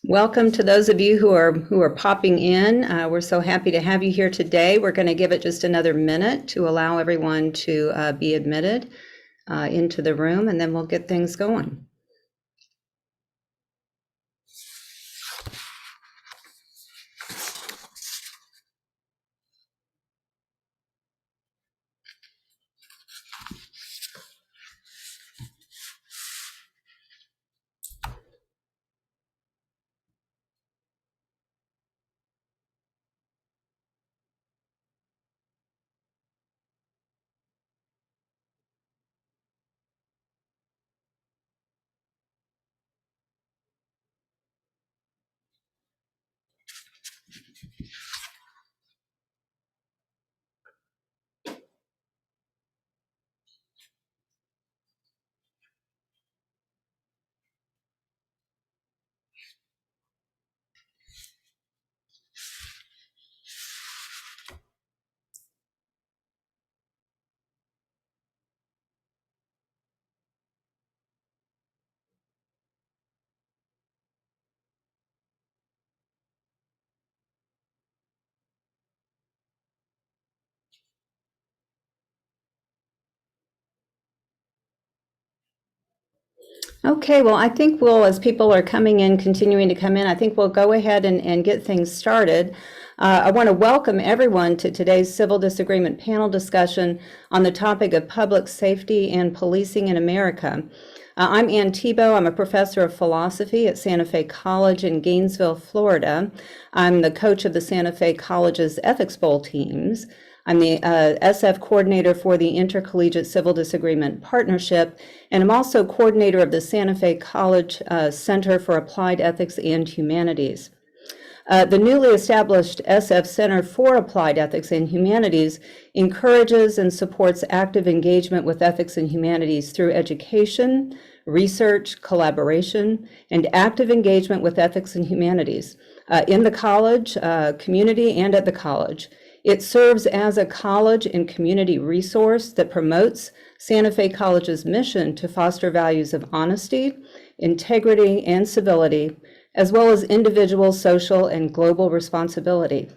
Welcome to those of you who are popping in. We're so happy to have you here today. We're going to give it just another minute to allow everyone to be admitted into the room, and then we'll get things going. Okay, well, I think as people are coming in, continuing to come in, I think we'll go ahead and get things started. I want to welcome everyone to today's Civil Disagreement panel discussion on the topic of public safety and policing in America. I'm Ann Tebow. I'm a professor of philosophy at Santa Fe College in Gainesville, Florida. I'm the coach of the Santa Fe College's Ethics Bowl teams. I'm the SF coordinator for the Intercollegiate Civil Disagreement Partnership, and I'm also coordinator of the Santa Fe College Center for Applied Ethics and Humanities. The newly established SF Center for Applied Ethics and Humanities encourages and supports active engagement with ethics and humanities through education, research, collaboration, and active engagement with ethics and humanities in the college, community, and at the college. It serves as a college and community resource that promotes Santa Fe College's mission to foster values of honesty, integrity, and civility, as well as individual, social, and global responsibility.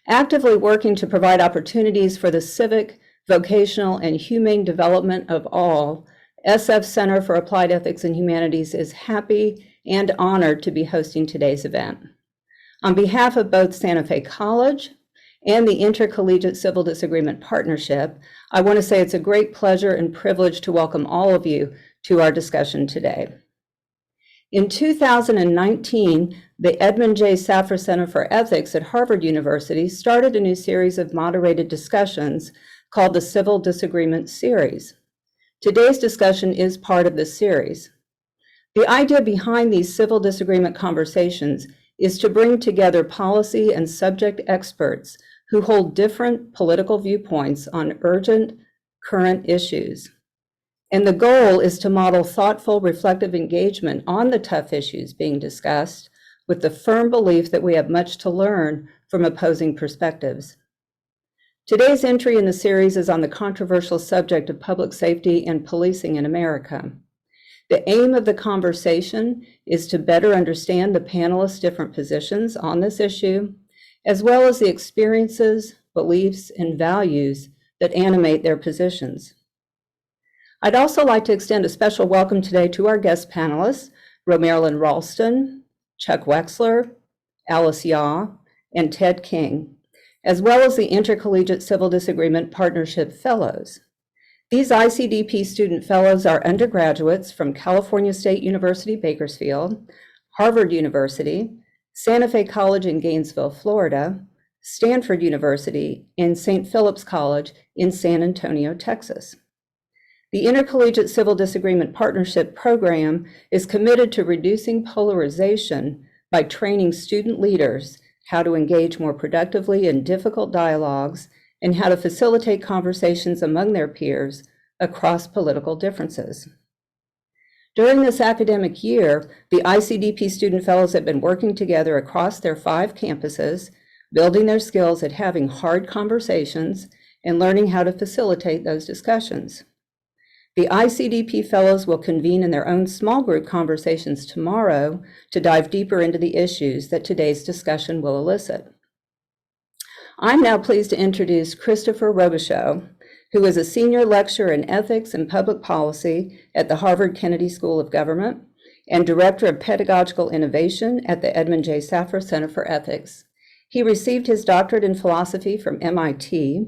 Actively working to provide opportunities for the civic, vocational, and humane development of all, SF Center for Applied Ethics and Humanities is happy and honored to be hosting today's event. On behalf of both Santa Fe College and the Intercollegiate Civil Disagreement Partnership, I want to say it's a great pleasure and privilege to welcome all of you to our discussion today. In 2019, the Edmund J. Safra Center for Ethics at Harvard University started a new series of moderated discussions called the Civil Disagreement Series. Today's discussion is part of this series. The idea behind these civil disagreement conversations is to bring together policy and subject experts who hold different political viewpoints on urgent, current issues. And the goal is to model thoughtful, reflective engagement on the tough issues being discussed, with the firm belief that we have much to learn from opposing perspectives. Today's entry in the series is on the controversial subject of public safety and policing in America. The aim of the conversation is to better understand the panelists' different positions on this issue, as well as the experiences, beliefs, and values that animate their positions. I'd also like to extend a special welcome today to our guest panelists, Romarilyn Ralston, Chuck Wexler, Alice Yaw, and Ted King, as well as the Intercollegiate Civil Disagreement Partnership Fellows. These ICDP student fellows are undergraduates from California State University, Bakersfield, Harvard University, Santa Fe College in Gainesville, Florida, Stanford University, and St. Philip's College in San Antonio, Texas. The Intercollegiate Civil Disagreement Partnership Program is committed to reducing polarization by training student leaders how to engage more productively in difficult dialogues and how to facilitate conversations among their peers across political differences. During this academic year, the ICDP student fellows have been working together across their 5 campuses, building their skills at having hard conversations and learning how to facilitate those discussions. The ICDP fellows will convene in their own small group conversations tomorrow to dive deeper into the issues that today's discussion will elicit. I'm now pleased to introduce Christopher Robichaux, who is a senior lecturer in ethics and public policy at the Harvard Kennedy School of Government and director of pedagogical innovation at the Edmund J. Safra Center for Ethics. He received his doctorate in philosophy from MIT.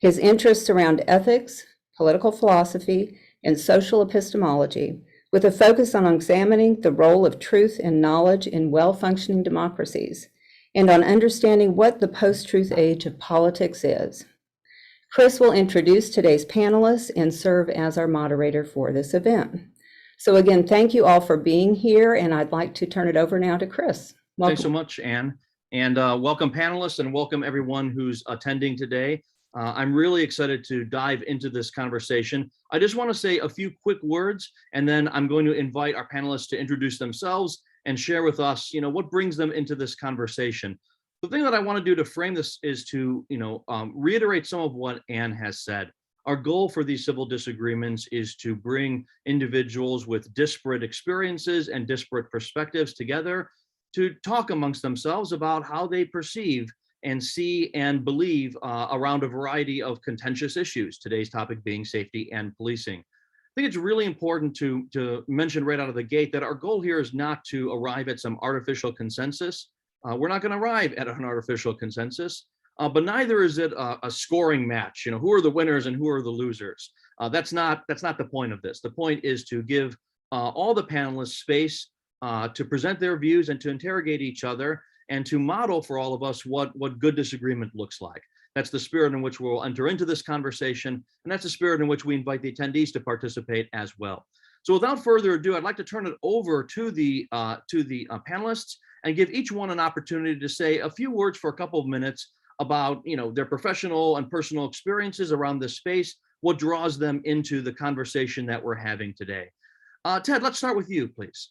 His interests surround ethics, political philosophy, and social epistemology, with a focus on examining the role of truth and knowledge in well-functioning democracies, and on understanding what the post-truth age of politics is. Chris will introduce today's panelists and serve as our moderator for this event. So again, thank you all for being here, and I'd like to turn it over now to Chris. Welcome. Thanks so much, Anne, and welcome panelists and welcome everyone who's attending today. I'm really excited to dive into this conversation. I just want to say a few quick words, and then I'm going to invite our panelists to introduce themselves and share with us, what brings them into this conversation. The thing that I want to do to frame this is to, reiterate some of what Anne has said. Our goal for these civil disagreements is to bring individuals with disparate experiences and disparate perspectives together to talk amongst themselves about how they perceive and see and believe around a variety of contentious issues, today's topic being safety and policing. I think it's really important to mention right out of the gate that our goal here is not to arrive at some artificial consensus. We're not going to arrive at an artificial consensus, but neither is it a scoring match. Who are the winners and who are the losers? That's not the point of this. The point is to give all the panelists space to present their views and to interrogate each other and to model for all of us what good disagreement looks like. That's the spirit in which we'll enter into this conversation, and that's the spirit in which we invite the attendees to participate as well. So without further ado, I'd like to turn it over to the panelists and give each one an opportunity to say a few words for a couple of minutes about their professional and personal experiences around this space, what draws them into the conversation that we're having today. Ted, let's start with you, please.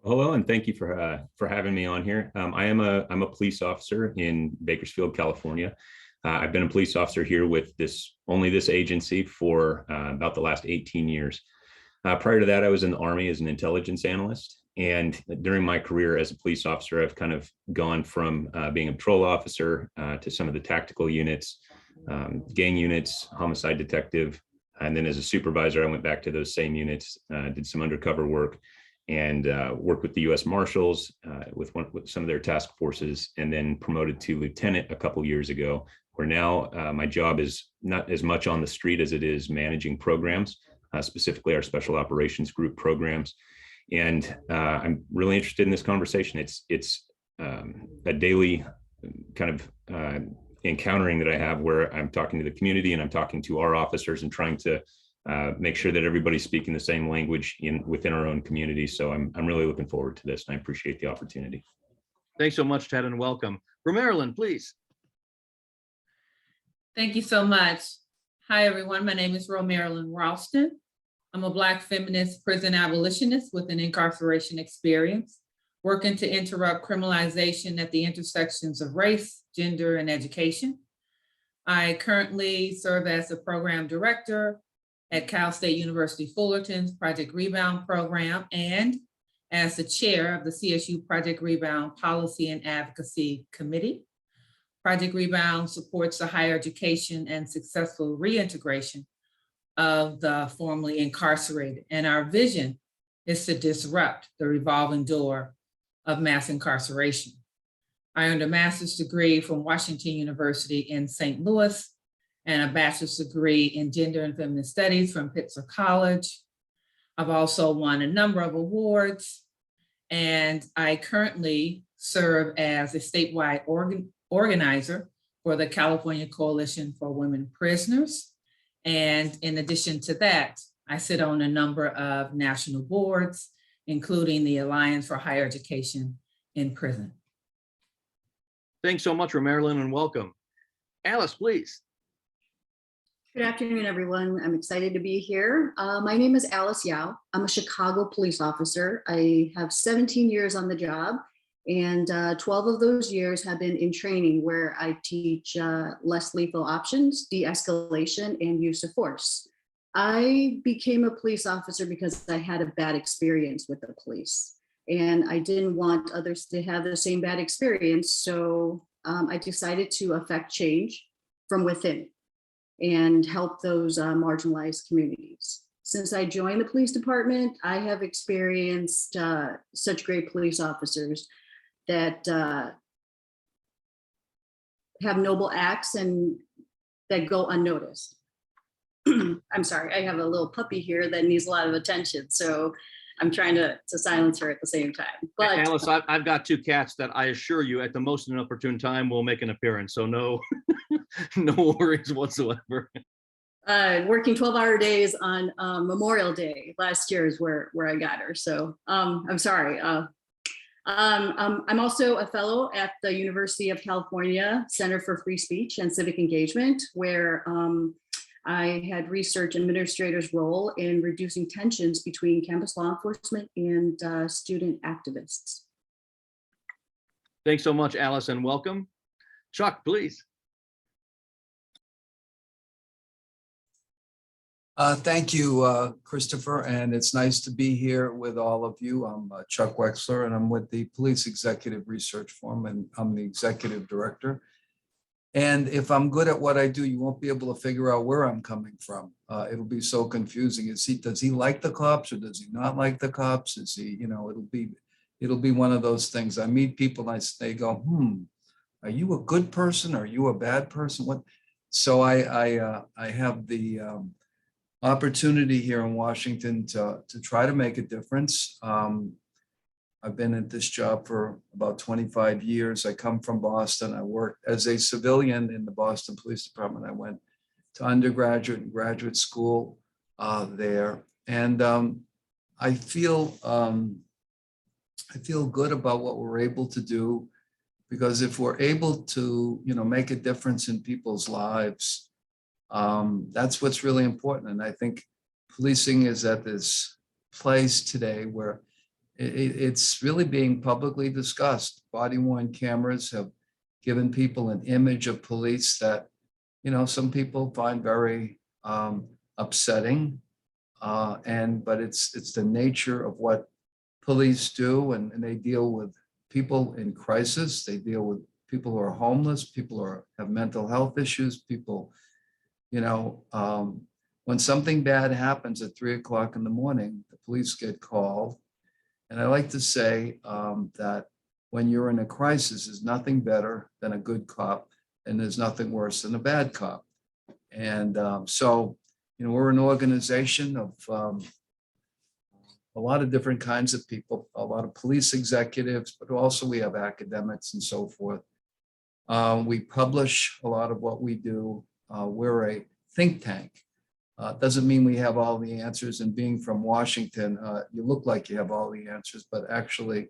Hello, and thank you for having me on here. I'm a police officer in Bakersfield, California. I've been a police officer here with this agency for about the last 18 years. Prior to that, I was in the Army as an intelligence analyst. And during my career as a police officer, I've kind of gone from being a patrol officer to some of the tactical units, gang units, homicide detective. And then as a supervisor, I went back to those same units, did some undercover work, and worked with the U.S. Marshals with some of their task forces, and then promoted to lieutenant a couple years ago, where now my job is not as much on the street as it is managing programs, specifically our special operations group programs. And I'm really interested in this conversation. It's a daily kind of encountering that I have where I'm talking to the community and I'm talking to our officers and trying to make sure that everybody's speaking the same language within our own community. So I'm really looking forward to this, and I appreciate the opportunity. Thanks so much, Ted, and welcome. Romarilyn, please. Thank you so much. Hi, everyone. My name is Romarilyn Ralston. I'm a Black feminist prison abolitionist with an incarceration experience, working to interrupt criminalization at the intersections of race, gender, and education. I currently serve as the program director at Cal State University Fullerton's Project Rebound program and as the chair of the CSU Project Rebound Policy and Advocacy Committee. Project Rebound supports the higher education and successful reintegration of the formerly incarcerated. And our vision is to disrupt the revolving door of mass incarceration. I earned a master's degree from Washington University in St. Louis and a bachelor's degree in gender and feminist studies from Pitzer College. I've also won a number of awards, and I currently serve as a statewide organizer for the California Coalition for Women Prisoners. And in addition to that, I sit on a number of national boards, including the Alliance for Higher Education in Prison. Thanks so much, Romarilyn, and welcome. Alice, please. Good afternoon, everyone. I'm excited to be here. My name is Alice Yao. I'm a Chicago police officer. I have 17 years on the job, and 12 of those years have been in training where I teach less lethal options, de-escalation, and use of force. I became a police officer because I had a bad experience with the police, and I didn't want others to have the same bad experience. So I decided to affect change from within and help those marginalized communities. Since I joined the police department, I have experienced such great police officers that have noble acts and that go unnoticed. I'm sorry, I have a little puppy here that needs a lot of attention, so I'm trying to silence her at the same time. But Alice, I've got two cats that I assure you at the most inopportune time will make an appearance. So no, no worries whatsoever. Working 12-hour days on Memorial Day last year is where I got her. So I'm sorry. I'm also a fellow at the University of California Center for Free Speech and Civic Engagement, where I had research administrators' role in reducing tensions between campus law enforcement and student activists. Thanks so much, Alice, and welcome. Chuck, please. Thank you, Christopher, and it's nice to be here with all of you. I'm Chuck Wexler, and I'm with the Police Executive Research Forum, and I'm the executive director. And if I'm good at what I do, you won't be able to figure out where I'm coming from. It'll be so confusing. Does he like the cops or does he not like the cops? Is he, it'll be one of those things. I meet people and they go, are you a good person? Are you a bad person? What? So I have the opportunity here in Washington to try to make a difference. I've been at this job for about 25 years. I come from Boston. I worked as a civilian in the Boston Police Department. I went to undergraduate and graduate school there. And I feel good about what we're able to do, because if we're able to, make a difference in people's lives, that's what's really important. And I think policing is at this place today where it's really being publicly discussed. Body-worn cameras have given people an image of police that, some people find very upsetting. But it's the nature of what police do, and they deal with people in crisis. They deal with people who are homeless, people who have mental health issues, people, when something bad happens at 3 o'clock in the morning, the police get called. And I like to say that when you're in a crisis, there's nothing better than a good cop, and there's nothing worse than a bad cop. And so, we're an organization of a lot of different kinds of people, a lot of police executives, but also we have academics and so forth. We publish a lot of what we do. We're a think tank. Doesn't mean we have all the answers, and being from Washington, you look like you have all the answers, but actually,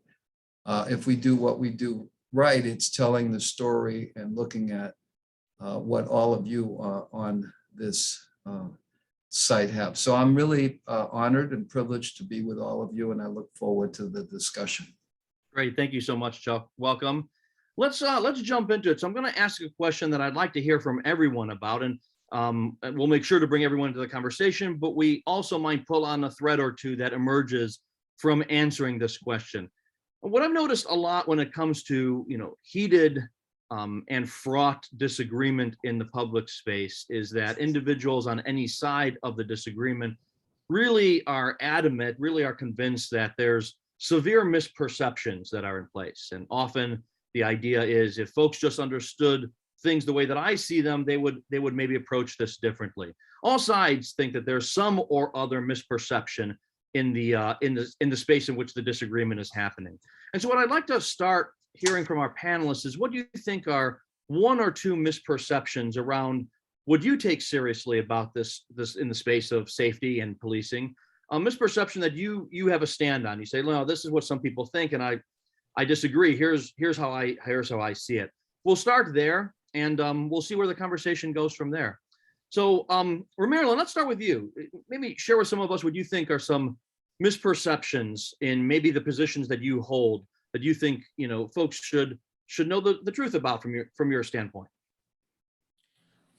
if we do what we do right, it's telling the story and looking at what all of you on this site have. So I'm really honored and privileged to be with all of you, and I look forward to the discussion. Great, thank you so much, Chuck. Welcome. Let's jump into it. So I'm going to ask a question that I'd like to hear from everyone about, and we'll make sure to bring everyone into the conversation, but we also might pull on a thread or two that emerges from answering this question. What I've noticed a lot when it comes to, heated and fraught disagreement in the public space is that individuals on any side of the disagreement really are adamant, really are convinced that there's severe misperceptions that are in place. And often the idea is if folks just understood things the way that I see them, they would maybe approach this differently. All sides think that there's some or other misperception in the space in which the disagreement is happening. And so what I'd like to start hearing from our panelists is, what do you think are one or two misperceptions around what you take seriously about this in the space of safety and policing? A misperception that you have a stand on. You say, no, this is what some people think, and I disagree. Here's how I see it. We'll start there, and we'll see where the conversation goes from there. So, Ramiro, let's start with you. Maybe share with some of us what you think are some misperceptions in maybe the positions that you hold that you think folks should know the truth about from your standpoint.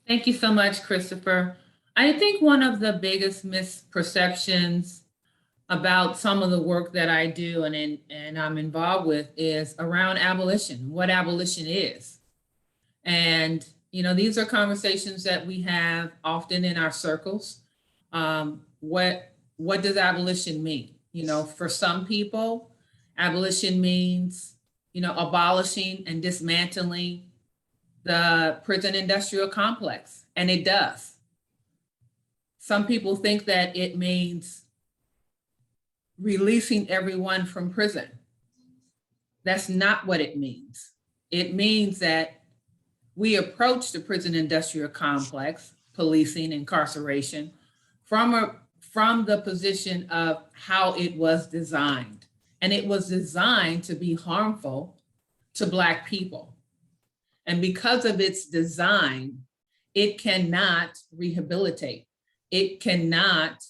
Thank you so much, Christopher. I think one of the biggest misperceptions about some of the work that I do and I'm involved with is around abolition, what abolition is. And, these are conversations that we have often in our circles. What does abolition mean? For some people, abolition means, abolishing and dismantling the prison industrial complex, and it does. Some people think that it means releasing everyone from prison. That's not what it means. It means that we approach the prison industrial complex, policing, incarceration, from the position of how it was designed. And it was designed to be harmful to Black people. And because of its design, it cannot rehabilitate. It cannot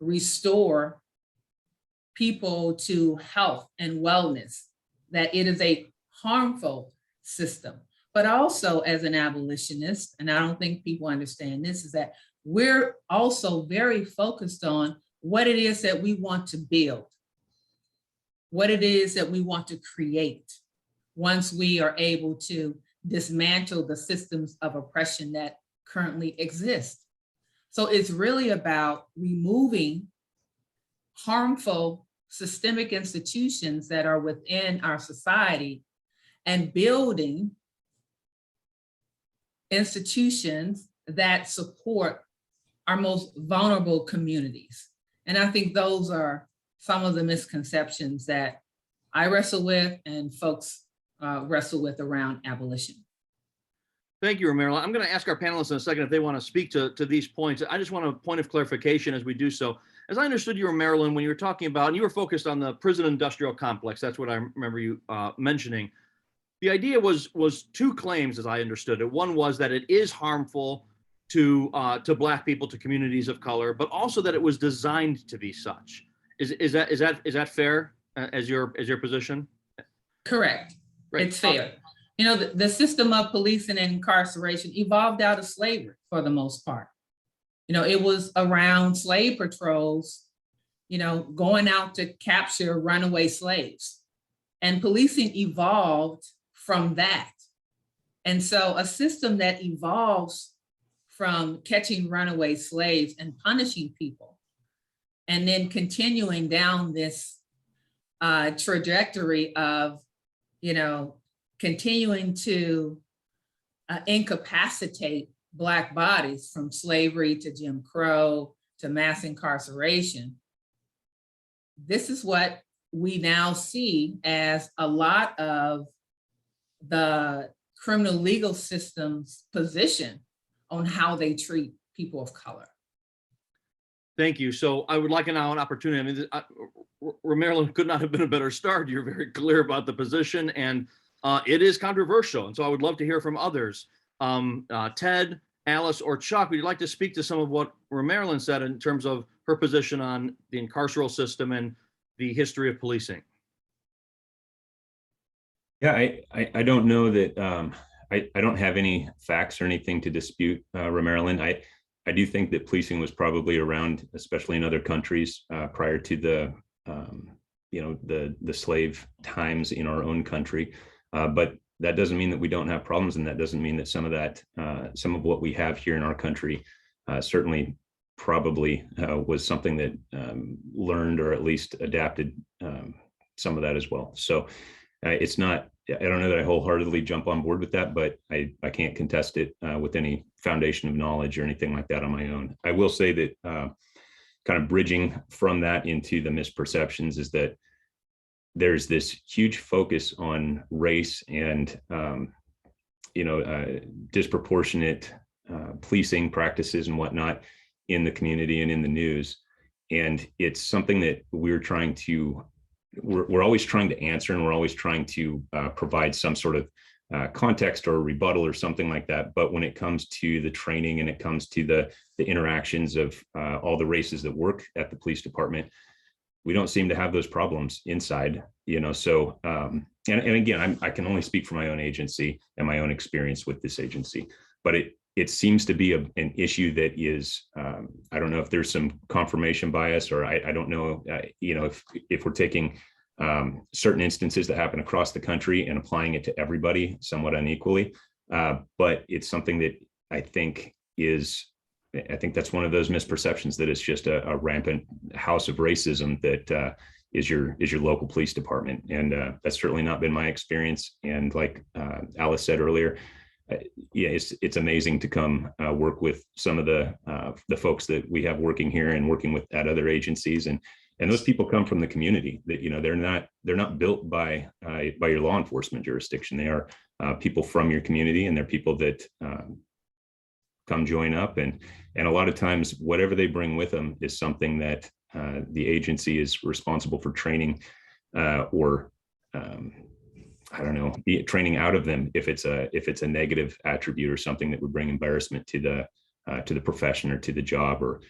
restore people to health and wellness, that it is a harmful system. But also, as an abolitionist, and I don't think people understand this, is that we're also very focused on what it is that we want to build, what it is that we want to create once we are able to dismantle the systems of oppression that currently exist. So it's really about removing harmful systemic institutions that are within our society and building institutions that support our most vulnerable communities. And I think those are some of the misconceptions that I wrestle with and folks wrestle with around abolition. Thank you, Romerlyn. I'm going to ask our panelists in a second if they want to speak to these points. I just want a point of clarification as we do so. As I understood you, Romerlyn, when you were talking about, and you were focused on the prison industrial complex, that's what I remember you mentioning. The idea was two claims, as I understood it. One was that it is harmful to Black people, to communities of color, but also that it was designed to be such. Is that fair as your position? Correct. Right. It's fair. The system of policing and incarceration evolved out of slavery for the most part. It was around slave patrols, going out to capture runaway slaves. And policing evolved from that. And so a system that evolves from catching runaway slaves and punishing people, and then continuing down this trajectory of, continuing to incapacitate Black bodies from slavery to Jim Crow to mass incarceration. This is what we now see as a lot of the criminal legal system's position on how they treat people of color. Thank you. So I would like now an opportunity. Romerlyn could not have been a better start. You're very clear about the position, and it is controversial. And so I would love to hear from others. Ted, Alice, or Chuck, would you like to speak to some of what Romerlyn said in terms of her position on the incarceral system and the history of policing? Yeah, I don't know that I don't have any facts or anything to dispute Romerlyn. I do think that policing was probably around, especially in other countries, prior to the slave times in our own country. But that doesn't mean that we don't have problems, and that doesn't mean that some of what we have here in our country certainly probably was something that learned or at least adapted some of that as well. So it's not, I don't know that I wholeheartedly jump on board with that, but I can't contest it with any foundation of knowledge or anything like that on my own. I will say that kind of bridging from that into the misperceptions is that there's this huge focus on race and disproportionate policing practices and whatnot in the community and in the news. And it's something that we're always trying to answer, and we're always trying to provide some sort of context or rebuttal or something like that. But when it comes to the training and it comes to the interactions of all the races that work at the police department, we don't seem to have those problems inside, so and again, I can only speak for my own agency and my own experience with this agency, but it seems to be an issue that is, I don't know if there's some confirmation bias, or I don't know, if we're taking certain instances that happen across the country and applying it to everybody somewhat unequally. But it's something that I think that's one of those misperceptions, that it's just a rampant house of racism that is your local police department. And that's certainly not been my experience. And like Alice said earlier, it's amazing to come work with some of the folks that we have working here and working with at other agencies, and those people come from the community. That they're not built by your law enforcement jurisdiction. They are people from your community, and they're people that come join up, and a lot of times whatever they bring with them is something that the agency is responsible for training or I don't know, training out of them if it's a negative attribute or something that would bring embarrassment to the profession or to the job, or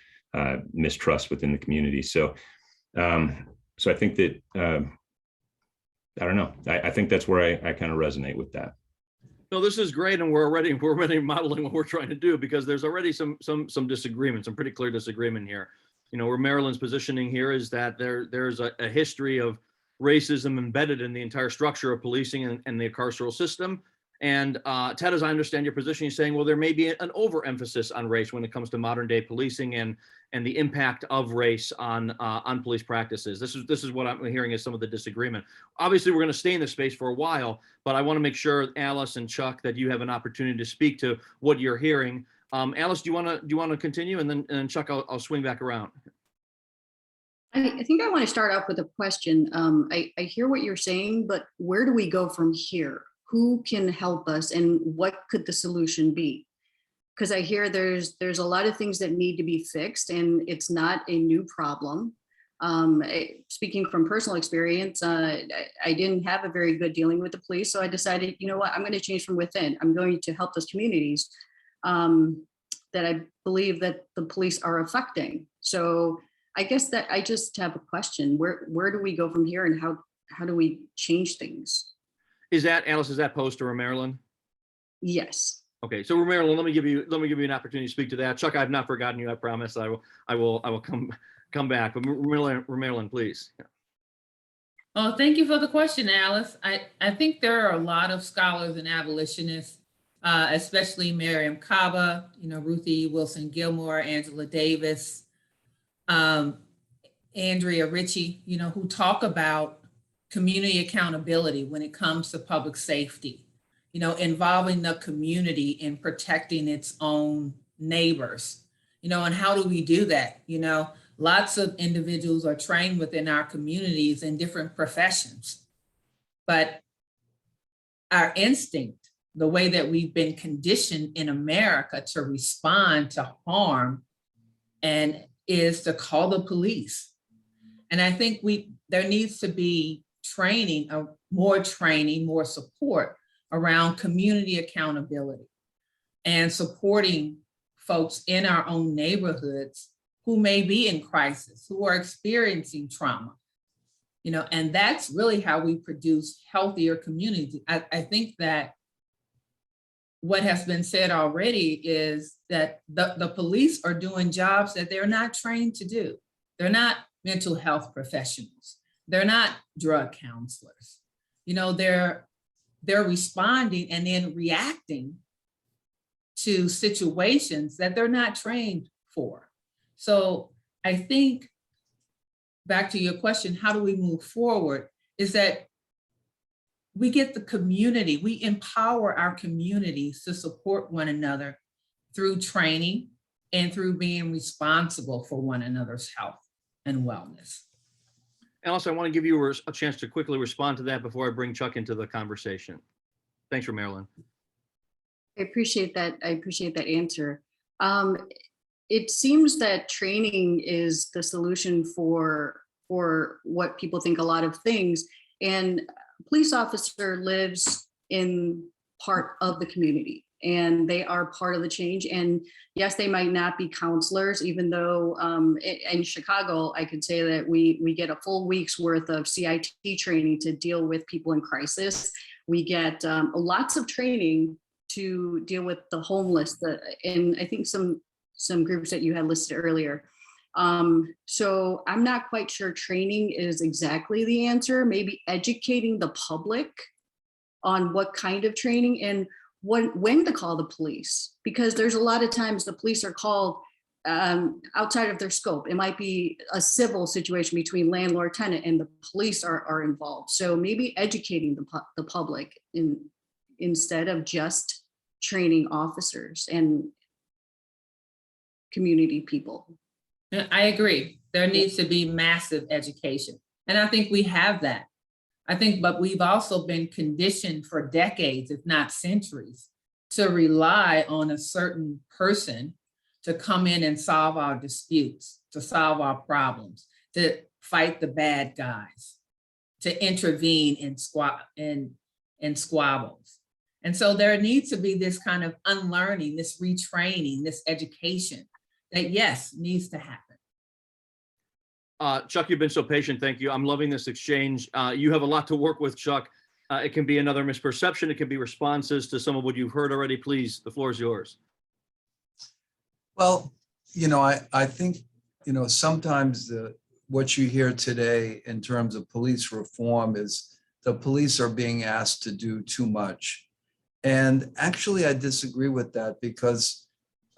mistrust within the community. So I think that I don't know. I think that's where I kind of resonate with that. No, this is great, and we're already modeling what we're trying to do, because there's already some disagreement, some pretty clear disagreement here. Where Maryland's positioning here is that there's a history of racism embedded in the entire structure of policing and the carceral system. And Ted, as I understand your position, you're saying, well, there may be an overemphasis on race when it comes to modern day policing and the impact of race on police practices. This is what I'm hearing as some of the disagreement. Obviously, we're going to stay in this space for a while, but I want to make sure, Alice and Chuck, that you have an opportunity to speak to what you're hearing. Alice, do you want to continue, and then Chuck, I'll swing back around. I think I want to start off with a question. I hear what you're saying, but where do we go from here? Who can help us, and what could the solution be? Because I hear there's a lot of things that need to be fixed, and it's not a new problem. Speaking from personal experience, I didn't have a very good dealing with the police, so I decided, you know what, I'm going to change from within. I'm going to help those communities that I believe that the police are affecting. So I guess that I just have a question. Where do we go from here, and how do we change things? Is that, Alice, is that posed to Maryland? Yes. Okay, so Maryland, let me give you an opportunity to speak to that. Chuck, I've not forgotten you. I promise. I will come back. But Maryland, please. Oh, thank you for the question, Alice. I think there are a lot of scholars and abolitionists, especially Miriam Kaba, Ruthie Wilson Gilmore, Angela Davis, Andrea Ritchie, who talk about community accountability when it comes to public safety, involving the community in protecting its own neighbors, and how do we do that? Lots of individuals are trained within our communities in different professions, but our instinct, the way that we've been conditioned in America to respond to harm, and is to call the police. And I think there needs to be training, more support around community accountability and supporting folks in our own neighborhoods who may be in crisis, who are experiencing trauma, and that's really how we produce healthier communities. I think that what has been said already is that the police are doing jobs that they're not trained to do. They're not mental health professionals. They're not drug counselors. They're responding and then reacting to situations that they're not trained for. So I think, back to your question, how do we move forward, is that we get the community, we empower our communities to support one another through training and through being responsible for one another's health and wellness. Alice, I want to give you a chance to quickly respond to that before I bring Chuck into the conversation. Thanks for Maryland. I appreciate that. I appreciate that answer. It seems that training is the solution for what people think a lot of things. And a police officer lives in part of the community, and they are part of the change. And yes, they might not be counselors, even though in Chicago, I could say that we get a full week's worth of CIT training to deal with people in crisis. We get lots of training to deal with the homeless, and I think some groups that you had listed earlier. So I'm not quite sure training is exactly the answer. Maybe educating the public on what kind of training and when to call the police, because there's a lot of times the police are called outside of their scope. It might be a civil situation between landlord tenant and the police are involved. So maybe educating the public instead of just training officers and community people. I agree. There needs to be massive education. And I think we have that. But we've also been conditioned for decades, if not centuries, to rely on a certain person to come in and solve our disputes, to solve our problems, to fight the bad guys, to intervene in squabbles. And so there needs to be this kind of unlearning, this retraining, this education that, yes, needs to happen. Chuck, you've been so patient. Thank you. I'm loving this exchange. You have a lot to work with, Chuck. It can be another misperception. It can be responses to some of what you've heard already. Please, the floor is yours. Well, I think, sometimes what you hear today in terms of police reform is the police are being asked to do too much. And actually, I disagree with that because,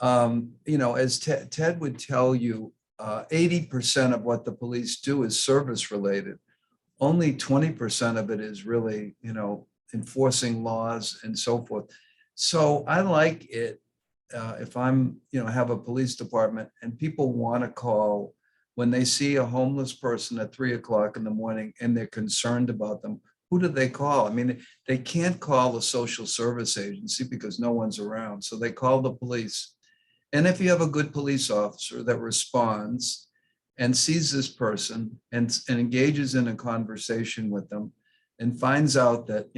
as Ted would tell you, 80% of what the police do is service related. Only 20% of it is really, enforcing laws and so forth. So I like it if I'm, have a police department and people want to call when they see a homeless person at 3 o'clock in the morning and they're concerned about them. Who do they call? I mean, they can't call a social service agency because no one's around. So they call the police. And if you have a good police officer that responds and sees this person and engages in a conversation with them and finds out that,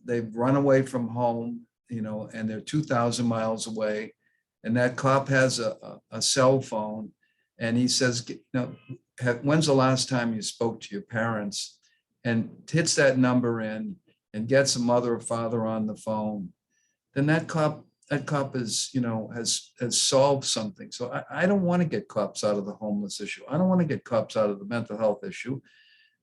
they've run away from home, and they're 2,000 miles away, and that cop has a cell phone and he says, when's the last time you spoke to your parents, and hits that number in and gets a mother or father on the phone, then that cop is, has solved something. So I don't want to get cops out of the homeless issue. I don't want to get cops out of the mental health issue,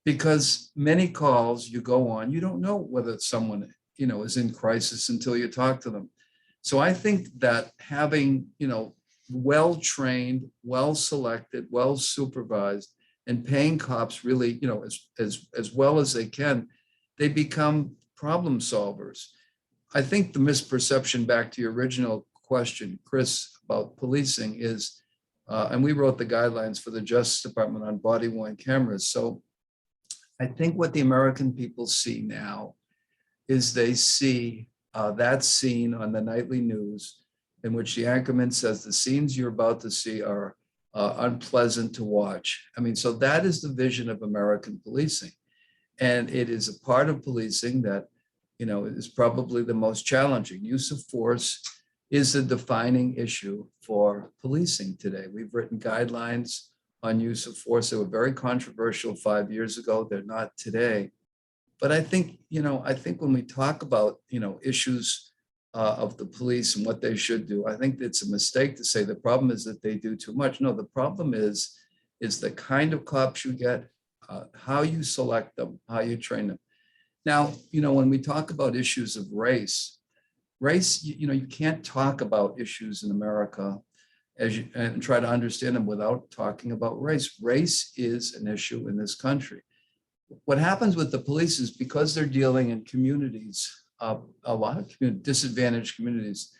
because many calls you go on, you don't know whether someone, is in crisis until you talk to them. So I think that having, well-trained, well-selected, well-supervised, and paying cops really, as well as they can, they become problem solvers. I think the misperception, back to your original question, Chris, about policing is, and we wrote the guidelines for the Justice Department on body-worn cameras. So I think what the American people see now is they see that scene on the nightly news in which the anchorman says the scenes you're about to see are unpleasant to watch. I mean, so that is the vision of American policing. And it is a part of policing that, is probably the most challenging. Use of force is a defining issue for policing today. We've written guidelines on use of force. They were very controversial 5 years ago. They're not today. But I think, when we talk about, issues of the police and what they should do, I think it's a mistake to say the problem is that they do too much. No, the problem is the kind of cops you get, how you select them, how you train them. Now, when we talk about issues of race, you can't talk about issues in America and try to understand them without talking about race. Race is an issue in this country. What happens with the police is, because they're dealing in communities, a lot of disadvantaged communities,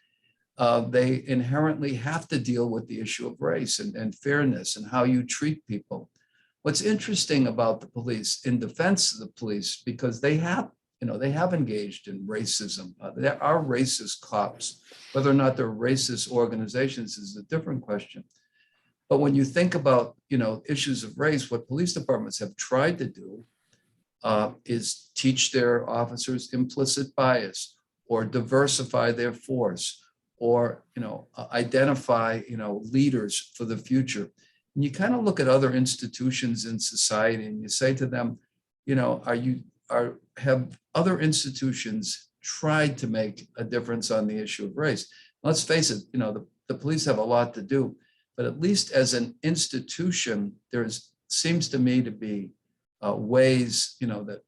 they inherently have to deal with the issue of race and fairness and how you treat people. What's interesting about the police, in defense of the police, because they have engaged in racism. There are racist cops. Whether or not they're racist organizations is a different question. But when you think about, issues of race, what police departments have tried to do is teach their officers implicit bias, or diversify their force, or, identify, leaders for the future. And you kind of look at other institutions in society and you say to them, have other institutions tried to make a difference on the issue of race. Let's face it, the police have a lot to do, but at least as an institution, seems to me to be ways, that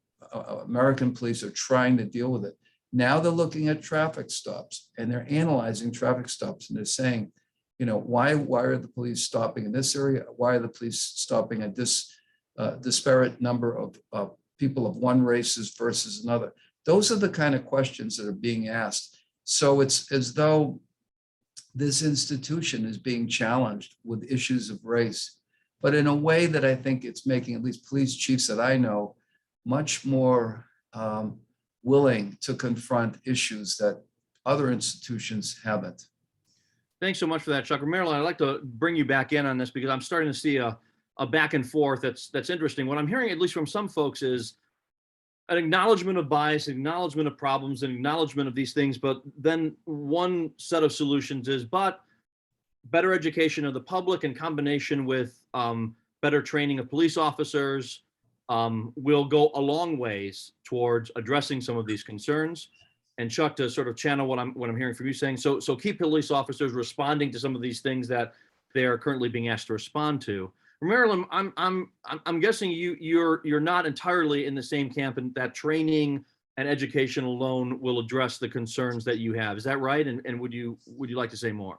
American police are trying to deal with it. Now they're looking at traffic stops and they're analyzing traffic stops and they're saying, why are the police stopping in this area? Why are the police stopping at this disparate number of people of one race versus another? Those are the kind of questions that are being asked. So it's as though this institution is being challenged with issues of race, but in a way that I think it's making at least police chiefs that I know much more willing to confront issues that other institutions haven't. Thanks so much for that, Chuck. Marilyn, I'd like to bring you back in on this because I'm starting to see a back and forth that's interesting. What I'm hearing, at least from some folks, is an acknowledgement of bias, acknowledgement of problems, and acknowledgement of these things. But then one set of solutions is, but better education of the public in combination with better training of police officers will go a long ways towards addressing some of these concerns. And Chuck, to sort of channel what I'm hearing from you saying, so keep police officers responding to some of these things that they are currently being asked to respond to. Marilyn, I'm guessing you're not entirely in the same camp, and that training and education alone will address the concerns that you have. Is that right? And would you like to say more?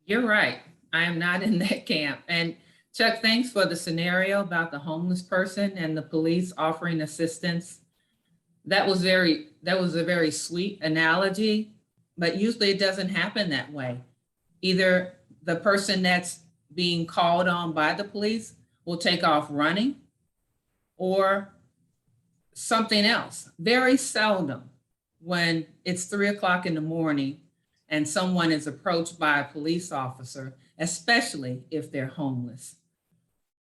You're right. I am not in that camp. And Chuck, thanks for the scenario about the homeless person and the police offering assistance. That was a very sweet analogy, but usually it doesn't happen that way. Either the person that's being called on by the police will take off running, or something else. Very seldom, when it's 3 o'clock in the morning and someone is approached by a police officer, especially if they're homeless,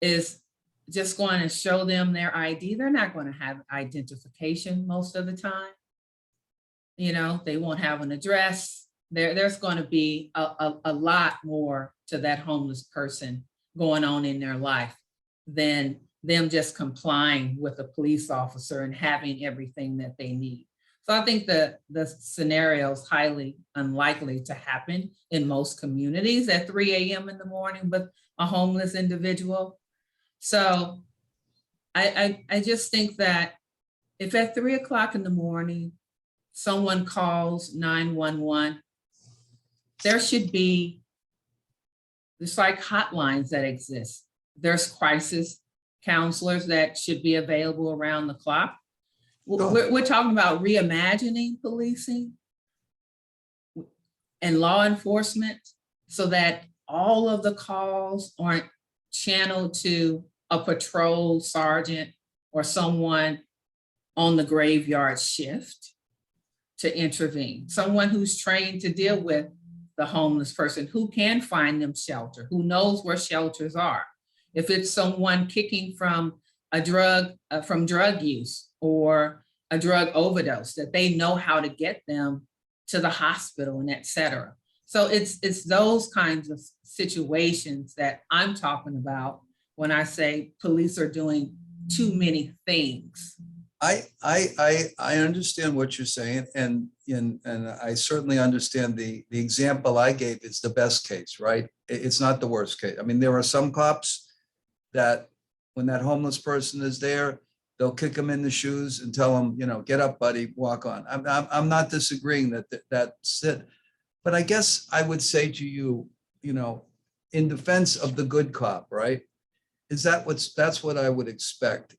is just going to show them their ID. They're not going to have identification most of the time. They won't have an address. There's going to be a lot more to that homeless person going on in their life than them just complying with a police officer and having everything that they need. So I think the scenario is highly unlikely to happen in most communities at 3 a.m. in the morning with a homeless individual. So I just think that if at 3 o'clock in the morning, someone calls 911, there should be, it's like hotlines that exist. There's crisis counselors that should be available around the clock. We're talking about reimagining policing and law enforcement so that all of the calls aren't channeled to a patrol sergeant or someone on the graveyard shift to intervene. Someone who's trained to deal with the homeless person, who can find them shelter, who knows where shelters are. If it's someone kicking from drug use or a drug overdose, that they know how to get them to the hospital and et cetera. So it's those kinds of situations that I'm talking about when I say police are doing too many things. I understand what you're saying, and I certainly understand the example I gave is the best case, right? It's not the worst case. I mean, there are some cops that when that homeless person is there, they'll kick them in the shoes and tell them, get up, buddy, walk on. I'm not disagreeing that's it, but I guess I would say to you, in defense of the good cop, right? That's what I would expect,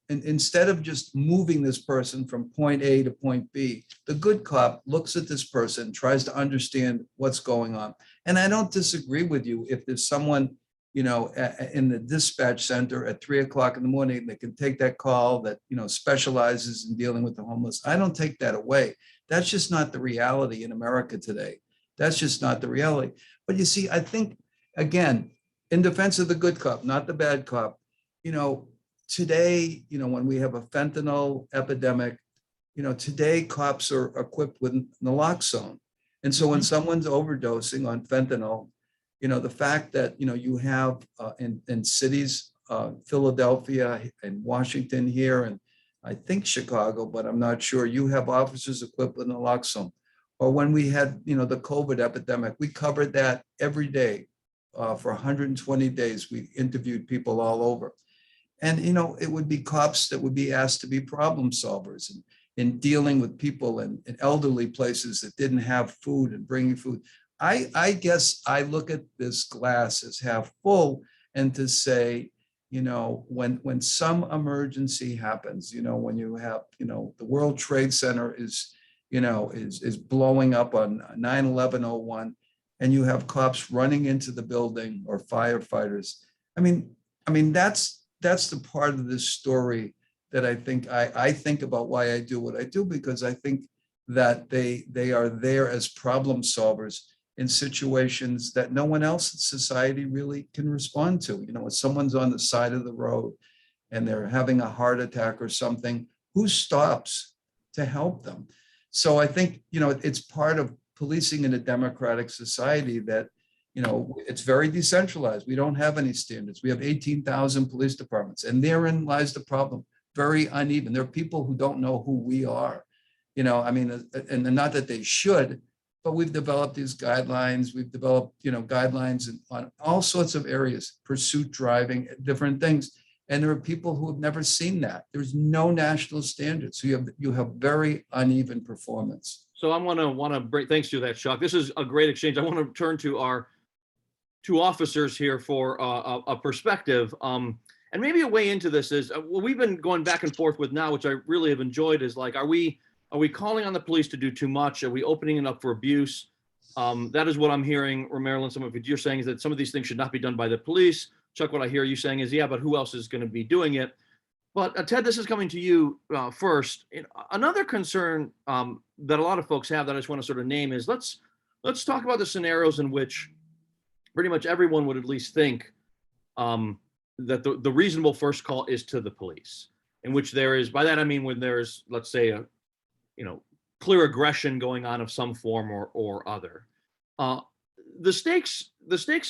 And instead of just moving this person from point A to point B, the good cop looks at this person, tries to understand what's going on. And I don't disagree with you if there's someone, in the dispatch center at 3 o'clock in the morning that can take that call that, specializes in dealing with the homeless. I don't take that away. That's just not the reality in America today. That's just not the reality. But you see, I think, again, in defense of the good cop, not the bad cop, today, when we have a fentanyl epidemic, today cops are equipped with naloxone. And so when someone's overdosing on fentanyl, the fact that, you have in cities, Philadelphia and Washington here, and I think Chicago, but I'm not sure. You have officers equipped with naloxone. Or when we had, the COVID epidemic, we covered that every day for 120 days. We interviewed people all over. And, it would be cops that would be asked to be problem solvers and in dealing with people in elderly places that didn't have food and bringing food. I guess I look at this glass as half full and to say, when some emergency happens, when you have, the World Trade Center is blowing up on 9/11/01, and you have cops running into the building or firefighters. I mean, that's the part of this story that I think about why I do what I do, because I think that they are there as problem solvers in situations that no one else in society really can respond to. When someone's on the side of the road and they're having a heart attack or something, who stops to help them? So I think, it's part of policing in a democratic society that, it's very decentralized. We don't have any standards. We have 18,000 police departments, and therein lies the problem. Very uneven. There are people who don't know who we are, and not that they should, but we've developed these guidelines. We've developed, guidelines on all sorts of areas, pursuit driving, different things. And there are people who have never seen that. There's no national standards. So you have very uneven performance. So I want to bring, thanks to that, Chuck. This is a great exchange. I want to turn to our two officers here for a perspective. And maybe a way into this is, what we've been going back and forth with now, which I really have enjoyed, is like, are we calling on the police to do too much? Are we opening it up for abuse? That is what I'm hearing, Marilyn, some of what you're saying is that some of these things should not be done by the police. Chuck, what I hear you saying is, yeah, but who else is going to be doing it? But Ted, this is coming to you first. Another concern that a lot of folks have that I just want to sort of name is, let's talk about the scenarios in which pretty much everyone would at least think that the reasonable first call is to the police, in which there is, by that I mean when there's, let's say, a clear aggression going on of some form or other. The stakes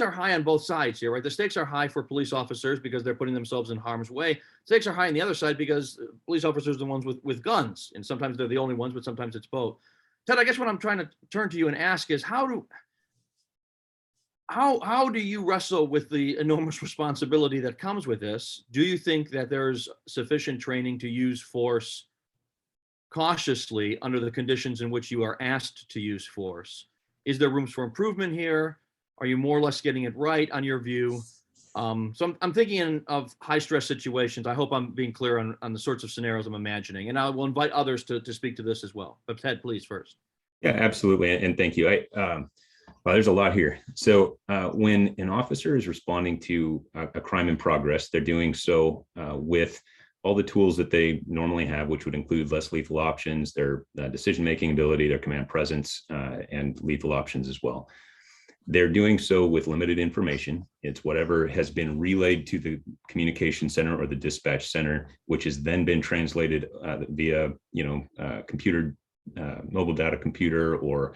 are high on both sides here, right? The stakes are high for police officers because they're putting themselves in harm's way. Stakes are high on the other side because police officers are the ones with guns, and sometimes they're the only ones, but sometimes it's both. Ted, I guess what I'm trying to turn to you and ask is, how do you wrestle with the enormous responsibility that comes with this? Do you think that there's sufficient training to use force cautiously under the conditions in which you are asked to use force? Is there rooms for improvement here? Are you more or less getting it right on your view? So I'm thinking of high stress situations. I hope I'm being clear on the sorts of scenarios I'm imagining, and I will invite others to speak to this as well. But Ted, please first. Yeah, absolutely. And thank you. Well, there's a lot here. So when an officer is responding to a crime in progress, they're doing so with all the tools that they normally have, which would include less lethal options, their decision-making ability, their command presence, and lethal options as well. They're doing so with limited information. It's whatever has been relayed to the communication center or the dispatch center, which has then been translated via, computer, mobile data computer, or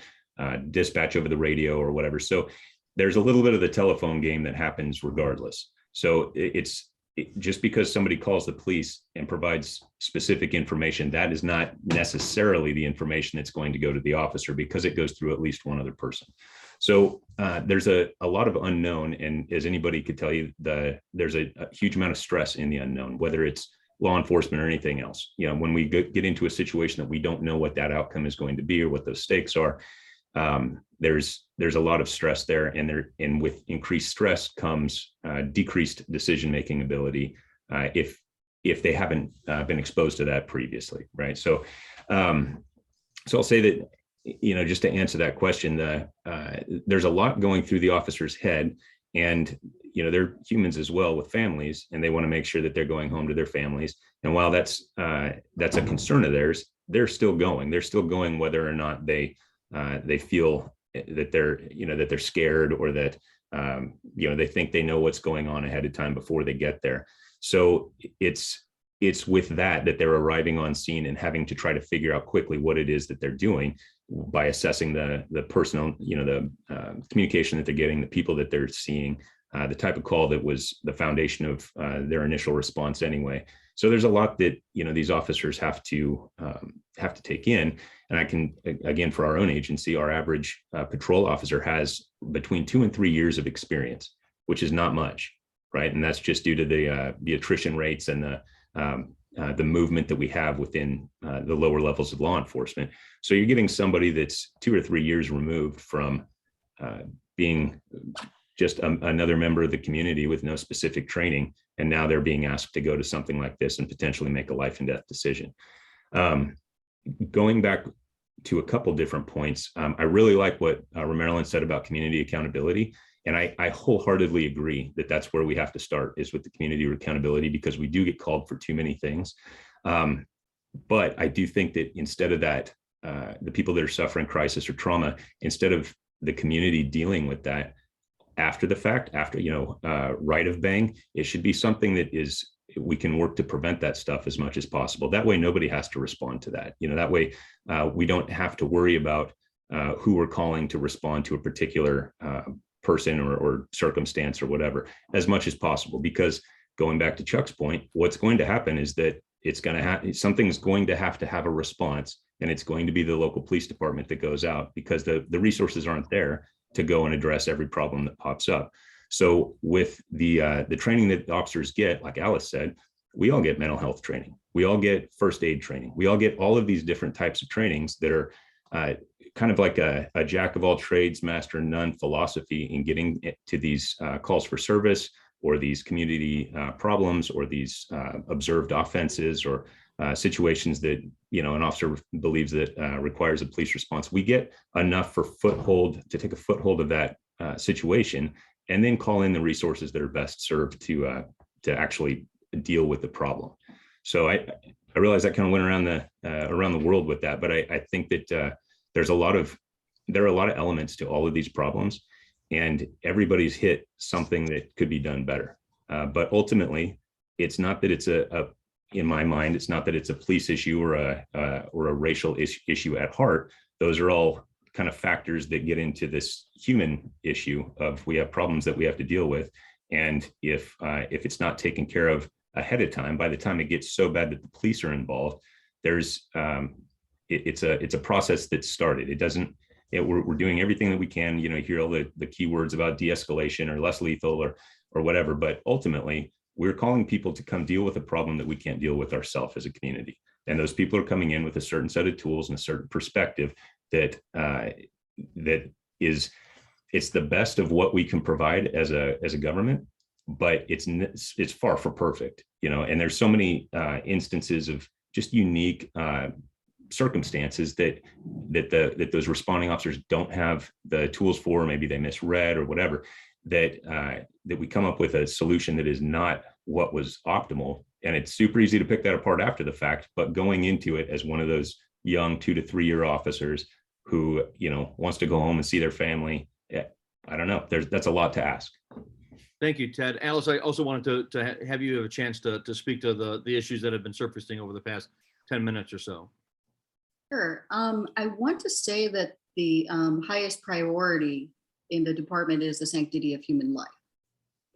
dispatch over the radio or whatever. So there's a little bit of the telephone game that happens regardless. So just because somebody calls the police and provides specific information, that is not necessarily the information that's going to go to the officer, because it goes through at least one other person. So there's a lot of unknown, and as anybody could tell you, there's a huge amount of stress in the unknown, whether it's law enforcement or anything else. When we get into a situation that we don't know what that outcome is going to be or what those stakes are, there's a lot of stress there, and with increased stress comes decreased decision-making ability if they haven't been exposed to that previously, right? So I'll say that, just to answer that question, there's a lot going through the officer's head, and they're humans as well with families, and they want to make sure that they're going home to their families. And while that's a concern of theirs, they're still going whether or not they feel that they're scared, or that they think they know what's going on ahead of time before they get there. So it's with that they're arriving on scene and having to try to figure out quickly what it is that they're doing by assessing the personal, the communication that they're getting, the people that they're seeing, the type of call that was the foundation of their initial response anyway. So there's a lot that, these officers have to take in. And I can, again, for our own agency, our average patrol officer has between 2 and 3 years of experience, which is not much, right? And that's just due to the attrition rates and the movement that we have within the lower levels of law enforcement. So you're getting somebody that's 2 or 3 years removed from being just another member of the community with no specific training. And now they're being asked to go to something like this and potentially make a life and death decision. Going back to a couple different points, I really like what Marilyn said about community accountability. And I wholeheartedly agree that that's where we have to start, is with the community accountability, because we do get called for too many things. But I do think that instead of that, the people that are suffering crisis or trauma, instead of the community dealing with that after the fact, after, right of bang, it should be something that we can work to prevent that stuff as much as possible. That way, nobody has to respond to that. That way we don't have to worry about who we're calling to respond to a particular person or circumstance or whatever, as much as possible. Because going back to Chuck's point, what's going to happen is that something's going to have a response, and it's going to be the local police department that goes out, because the resources aren't there to go and address every problem that pops up. So with the training that officers get, like Alice said, we all get mental health training. We all get first aid training. We all get all of these different types of trainings that are kind of like a jack of all trades, master of none philosophy in getting to these calls for service, or these community problems, or these observed offenses, or situations that an officer believes that requires a police response. We get enough to take a foothold of that situation, and then call in the resources that are best served to actually deal with the problem. So I realize that kind of went around the world with that, but I think that there are a lot of elements to all of these problems, and everybody's hit something that could be done better. But ultimately, it's not that in my mind, it's not that it's a police issue or a racial issue at heart. Those are all kind of factors that get into this human issue of, we have problems that we have to deal with. And if it's not taken care of ahead of time, by the time it gets so bad that the police are involved, it's a process that's started. It doesn't, we're doing everything that we can, hear all the key words about de-escalation or less lethal or whatever, but ultimately we're calling people to come deal with a problem that we can't deal with ourselves as a community. And those people are coming in with a certain set of tools and a certain perspective that it's the best of what we can provide as a government, but it's far from perfect, and there's so many instances of just unique circumstances that those responding officers don't have the tools for, maybe they misread or whatever, that we come up with a solution that is not what was optimal. And it's super easy to pick that apart after the fact, but going into it as one of those young 2 to 3 year officers who, wants to go home and see their family, I don't know, that's a lot to ask. Thank you, Ted. Alice, I also wanted to have you have a chance to speak to the issues that have been surfacing over the past 10 minutes or so. Sure. I want to say that the highest priority in the department is the sanctity of human life.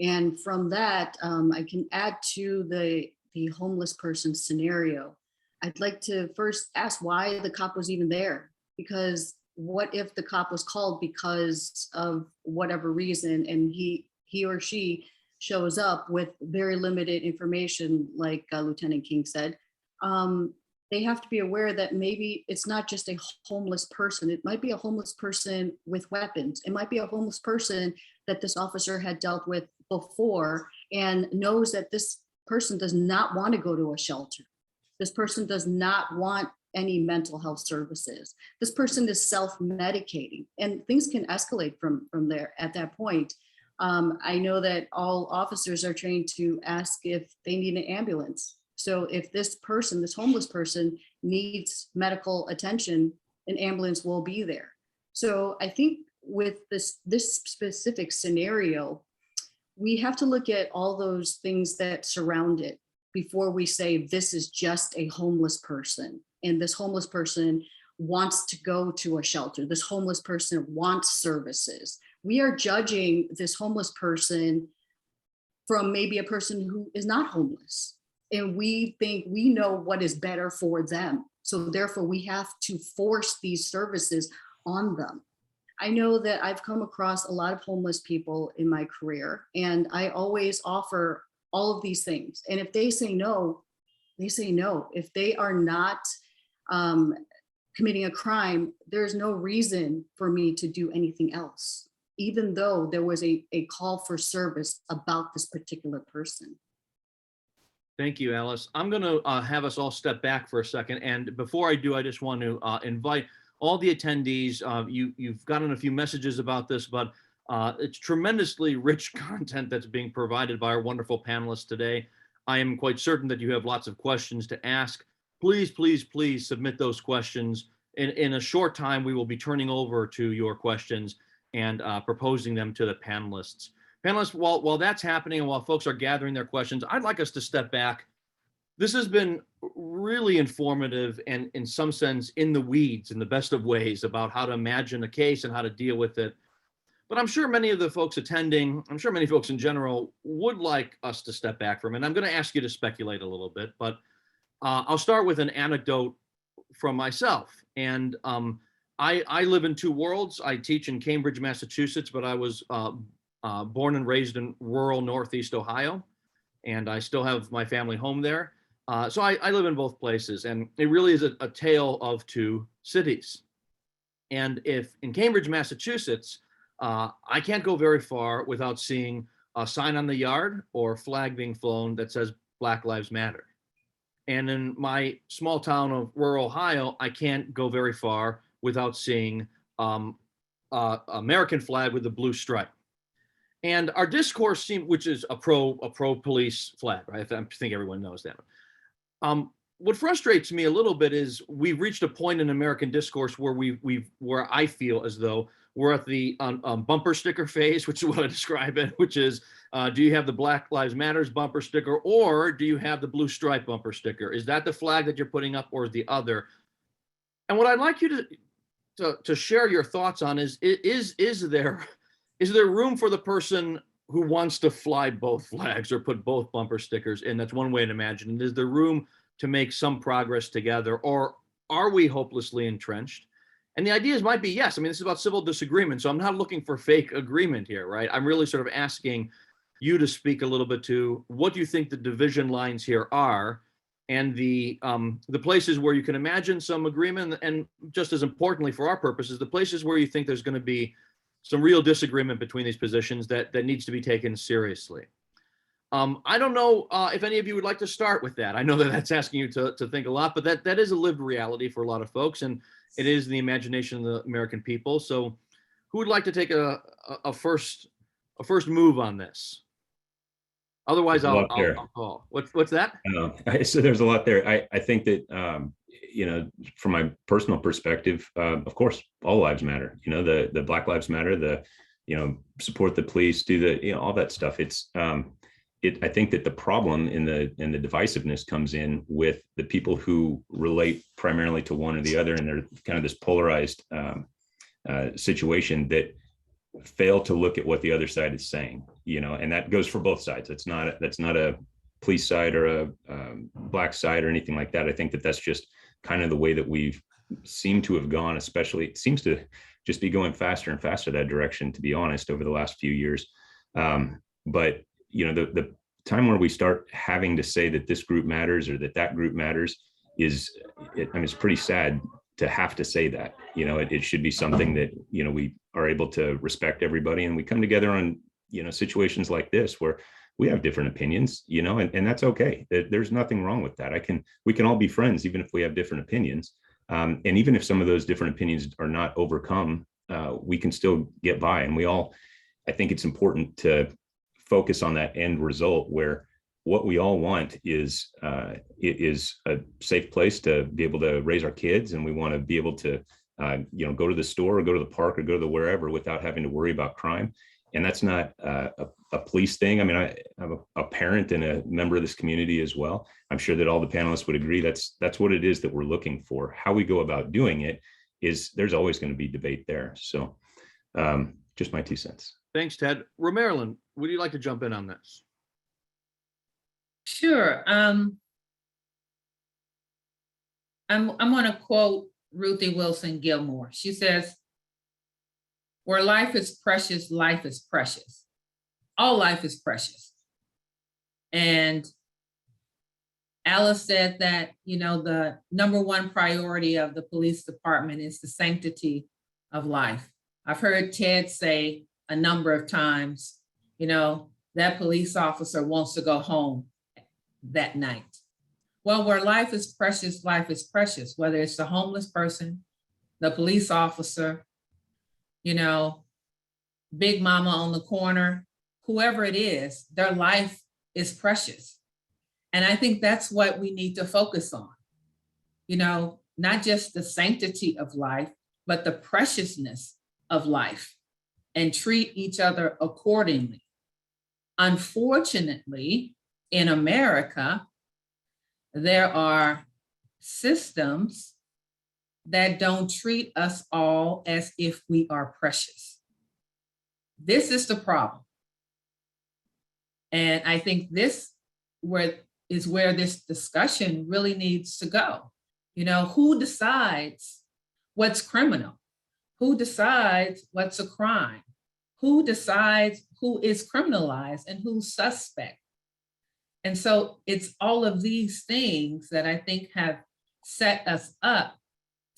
And from that, I can add to the homeless person scenario. I'd like to first ask why the cop was even there, because what if the cop was called because of whatever reason, and he or she shows up with very limited information, like Lieutenant King said. They have to be aware that maybe it's not just a homeless person. It might be a homeless person with weapons. It might be a homeless person that this officer had dealt with before and knows that this person does not want to go to a shelter. This person does not want any mental health services. This person is self-medicating, and things can escalate from there at that point. I know that all officers are trained to ask if they need an ambulance. So if this homeless person needs medical attention, an ambulance will be there. So I think with this specific scenario, we have to look at all those things that surround it before we say this is just a homeless person, and this homeless person wants to go to a shelter. This homeless person wants services. We are judging this homeless person from maybe a person who is not homeless. and we think we know what is better for them. So therefore we have to force these services on them. I know that I've come across a lot of homeless people in my career, and I always offer all of these things. And if they say no, they say no. If they are not committing a crime, there's no reason for me to do anything else, even though there was a call for service about this particular person. Thank you, Alice. I'm going to have us all step back for a second. And before I do, I just want to invite all the attendees. You've gotten a few messages about this, but it's tremendously rich content that's being provided by our wonderful panelists today. I am quite certain that you have lots of questions to ask. Please, please, please submit those questions. In a short time, we will be turning over to your questions and proposing them to the panelists. Panelists, while that's happening and while folks are gathering their questions, I'd like us to step back. This has been really informative and in some sense in the weeds in the best of ways about how to imagine a case and how to deal with it. But I'm sure many of the folks attending, I'm sure many folks in general would like us to step back from it. And I'm going to ask you to speculate a little bit, but I'll start with an anecdote from myself. And I live in two worlds. I teach in Cambridge, Massachusetts, but I was born and raised in rural Northeast Ohio, and I still have my family home there. So I live in both places, and it really is a tale of two cities. And if in Cambridge, Massachusetts, I can't go very far without seeing a sign on the yard or a flag being flown that says Black Lives Matter. And in my small town of rural Ohio, I can't go very far without seeing American flag with the blue stripe. And our discourse which is a pro police flag, right? I think everyone knows that. What frustrates me a little bit is we've reached a point in American discourse where where I feel as though we're at the bumper sticker phase, which is what I describe it, which is, do you have the Black Lives Matters bumper sticker, or do you have the blue stripe bumper sticker? Is that the flag that you're putting up, or is the other? And what I'd like you to share your thoughts on is there room for the person who wants to fly both flags or put both bumper stickers in? That's one way to imagine it. Is there room to make some progress together, or are we hopelessly entrenched? And the ideas might be yes. I mean, this is about civil disagreement, so I'm not looking for fake agreement here, right? I'm really sort of asking you to speak a little bit to what you think the division lines here are, and the places where you can imagine some agreement, and just as importantly for our purposes, the places where you think there's going to be some real disagreement between these positions that needs to be taken seriously. I don't know if any of you would like to start with that. I know that that's asking you to think a lot, but that is a lived reality for a lot of folks, and it is the imagination of the American people. So who would like to take a first move on this? Otherwise, I'll call. What's that? So there's a lot there. I think that, from my personal perspective, of course, all lives matter. The Black Lives Matter, support the police, do all that stuff. I think that the problem in the divisiveness comes in with the people who relate primarily to one or the other, and they're kind of this polarized situation that fail to look at what the other side is saying, and that goes for both sides. That's not a police side or a black side or anything like that. I think that that's just kind of the way that we've seemed to have gone, especially it seems to just be going faster and faster that direction, to be honest, over the last few years. But the time where we start having to say that this group matters or that group matters it's pretty sad to have to say that. It should be something that we are able to respect everybody, and we come together on situations like this where we have different opinions, and that's okay. There's nothing wrong with that. We can all be friends even if we have different opinions, and even if some of those different opinions are not overcome, we can still get by. And I think it's important to focus on that end result where what we all want is a safe place to be able to raise our kids, and we want to be able to go to the store or go to the park or go to the wherever without having to worry about crime. And that's not a police thing. I mean, I'm a parent and a member of this community as well. I'm sure that all the panelists would agree that's what it is that we're looking for. How we go about doing it is there's always going to be debate there. So just my 2 cents. Thanks, Ted. Romarilyn, would you like to jump in on this? Sure. I'm going to quote Ruthie Wilson Gilmore. She says, "Where life is precious, life is precious. All life is precious." And Alice said that, the number one priority of the police department is the sanctity of life. I've heard Ted say a number of times, that police officer wants to go home that night. Well, where life is precious, whether it's the homeless person, the police officer, big mama on the corner, whoever it is, their life is precious. And I think that's what we need to focus on, not just the sanctity of life, but the preciousness of life, and treat each other accordingly. Unfortunately, in America, there are systems that don't treat us all as if we are precious. This is the problem. And I think this is where this discussion really needs to go. Who decides what's criminal? Who decides what's a crime? Who decides who is criminalized and who's suspect? And so it's all of these things that I think have set us up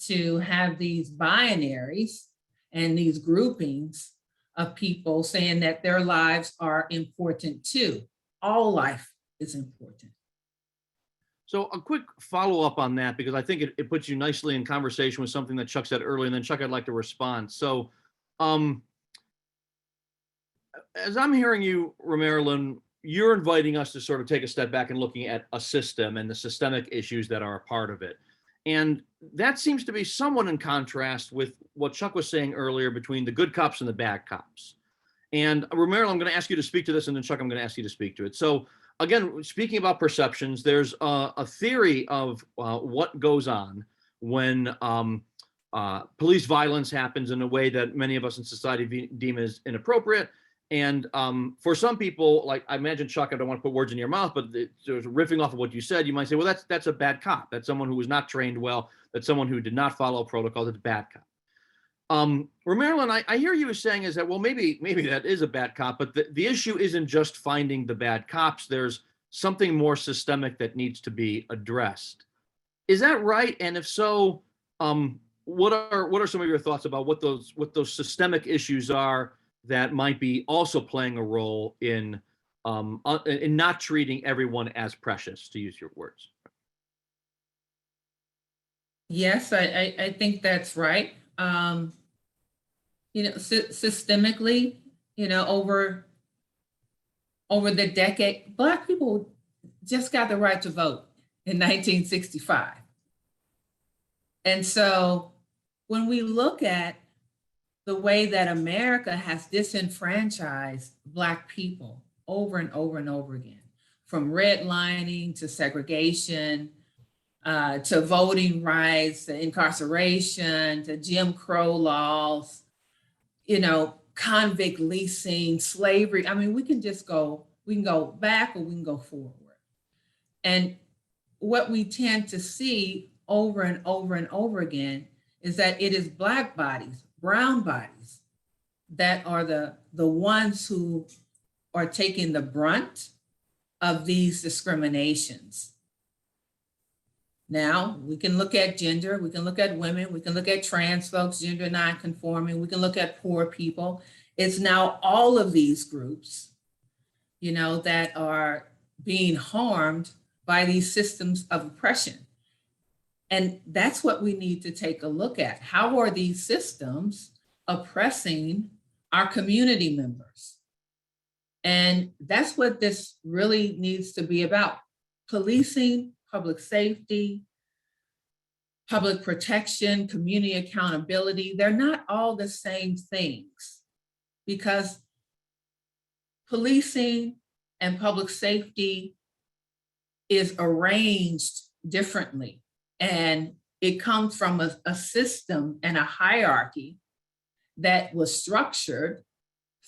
to have these binaries and these groupings of people saying that their lives are important too. All life is important. So a quick follow-up on that, because I think it puts you nicely in conversation with something that Chuck said earlier, and then Chuck, I'd like to respond. So as I'm hearing you, Romarilyn, you're inviting us to sort of take a step back and looking at a system and the systemic issues that are a part of it. And that seems to be somewhat in contrast with what Chuck was saying earlier between the good cops and the bad cops. And Romarilyn, I'm going to ask you to speak to this, and then Chuck, I'm going to ask you to speak to it. So again, speaking about perceptions, there's a theory of what goes on when police violence happens in a way that many of us in society deem as inappropriate. And for some people, like I imagine, Chuck, I don't want to put words in your mouth, but riffing off of what you said, you might say, well, that's a bad cop. That's someone who was not trained well. That's someone who did not follow protocol. That's a bad cop. Romarilyn, I hear you saying is that, well, maybe that is a bad cop, but the issue isn't just finding the bad cops. There's something more systemic that needs to be addressed. Is that right? And if so, what are some of your thoughts about what those systemic issues are that might be also playing a role in not treating everyone as precious, to use your words? Yes, I think that's right. Systemically, over the decade, Black people just got the right to vote in 1965. And so when we look at the way that America has disenfranchised Black people over and over and over again, from redlining to segregation, to voting rights, to incarceration, to Jim Crow laws, convict leasing, slavery. I mean, we can go back or we can go forward. And what we tend to see over and over and over again is that it is Black bodies, brown bodies, that are the ones who are taking the brunt of these discriminations. Now, we can look at gender, we can look at women, we can look at trans folks, gender non-conforming, we can look at poor people. It's now all of these groups, that are being harmed by these systems of oppression. And that's what we need to take a look at. How are these systems oppressing our community members? And that's what this really needs to be about. Policing, public safety, public protection, community accountability, they're not all the same things, because policing and public safety is arranged differently. And it comes from a system and a hierarchy that was structured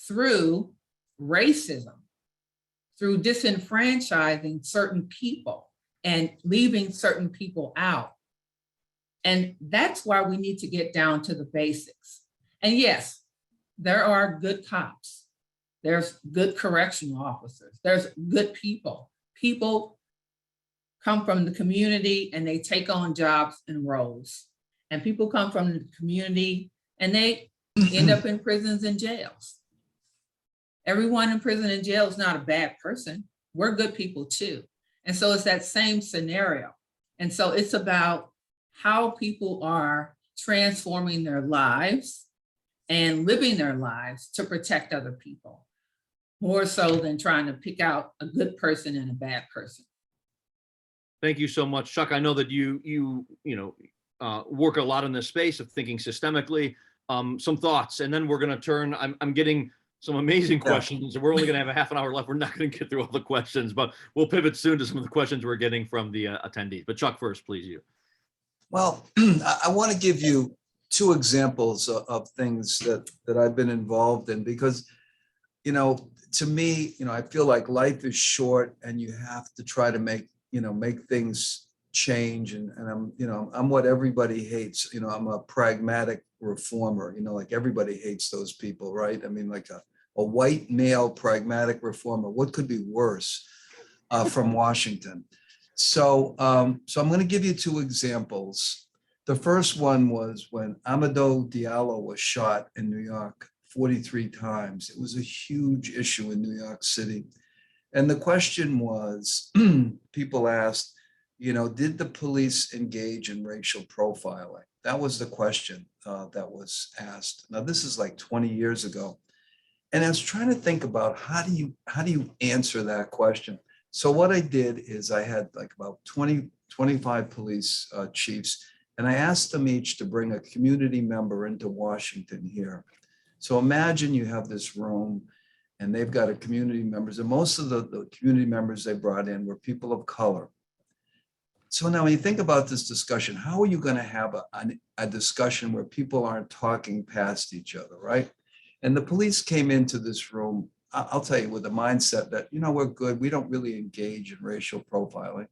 through racism, through disenfranchising certain people and leaving certain people out. And that's why we need to get down to the basics. And yes, there are good cops. There's good correctional officers. There's good people. People come from the community and they take on jobs and roles. And people come from the community and they end up in prisons and jails. Everyone in prison and jail is not a bad person. We're good people too. And so it's that same scenario. And so it's about how people are transforming their lives and living their lives to protect other people, more so than trying to pick out a good person and a bad person. Thank you so much, Chuck. I know that you work a lot in this space of thinking systemically. Some thoughts, and then we're going to turn. I'm getting some amazing questions, and we're only going to have a half an hour left. We're not going to get through all the questions, but we'll pivot soon to some of the questions we're getting from the attendees. But Chuck, first, please, you. Well, I want to give you two examples of things that I've been involved in, because, to me, I feel like life is short and you have to try to make things change. And I'm what everybody hates. I'm a pragmatic reformer, like everybody hates those people, right? I mean, like a white male pragmatic reformer. What could be worse from Washington? So I'm going to give you two examples. The first one was when Amadou Diallo was shot in New York 43 times. It was a huge issue in New York City. And the question was, people asked, did the police engage in racial profiling? That was the question that was asked. Now, this is like 20 years ago. And I was trying to think about how do you answer that question? So what I did is I had like about 25 police chiefs, and I asked them each to bring a community member into Washington here. So imagine you have this room and they've got a community members, and most of the community members they brought in were people of color. So now when you think about this discussion, how are you going to have a discussion where people aren't talking past each other, right? And the police came into this room, I'll tell you, with the mindset that, we're good. We don't really engage in racial profiling.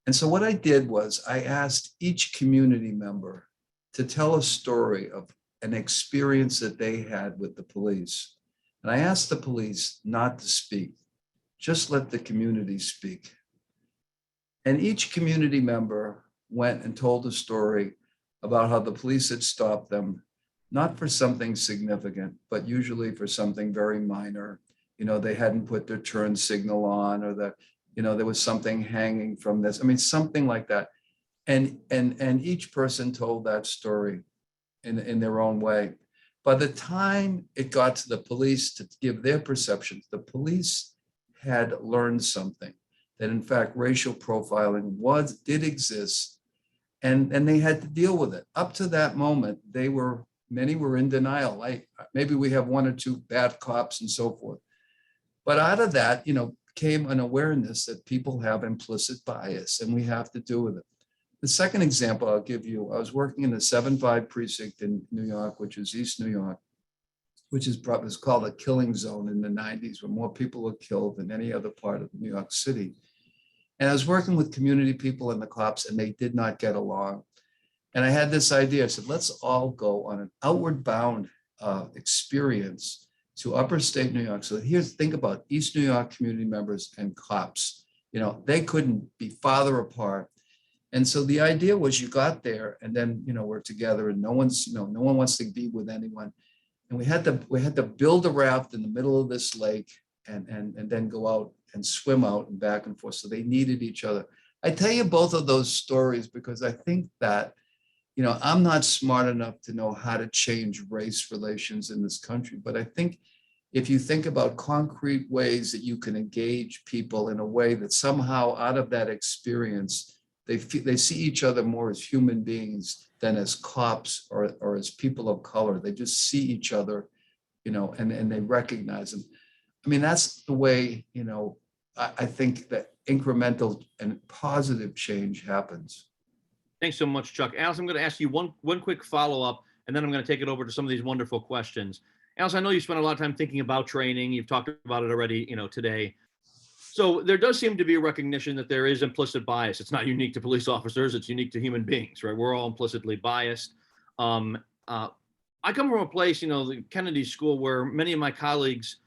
And so what I did was I asked each community member to tell a story of an experience that they had with the police. And I asked the police not to speak, just let the community speak. And each community member went and told a story about how the police had stopped them, not for something significant, but usually for something very minor. They hadn't put their turn signal on, or that, there was something hanging from this. I mean, something like that. And each person told that story in their own way. By the time it got to the police to give their perceptions, the police had learned something, that in fact, racial profiling did exist, and they had to deal with it. Up to that moment, many were in denial, like maybe we have one or two bad cops and so forth. But out of that, came an awareness that people have implicit bias and we have to deal with it. The second example I'll give you, I was working in the 7-5 precinct in New York, which is East New York, which is called a killing zone in the 90s, where more people were killed than any other part of New York City. And I was working with community people and the cops, and they did not get along. And I had this idea. I said, let's all go on an outward bound experience to upper state New York. So think about East New York community members and cops. They couldn't be farther apart. And so the idea was you got there and then, we're together and no one wants to be with anyone. And we had to build a raft in the middle of this lake and then go out and swim out and back and forth. So they needed each other. I tell you both of those stories because I think that, I'm not smart enough to know how to change race relations in this country. But I think if you think about concrete ways that you can engage people in a way that somehow out of that experience, they see each other more as human beings than as cops or as people of color. They just see each other, and they recognize them. I mean, that's the way, I think that incremental and positive change happens. Thanks so much, Chuck. Alice, I'm going to ask you one quick follow-up, and then I'm going to take it over to some of these wonderful questions. Alice, I know you spent a lot of time thinking about training. You've talked about it already, today. So there does seem to be a recognition that there is implicit bias. It's not unique to police officers, it's unique to human beings, right? We're all implicitly biased. I come from a place, the Kennedy School, where many of my colleagues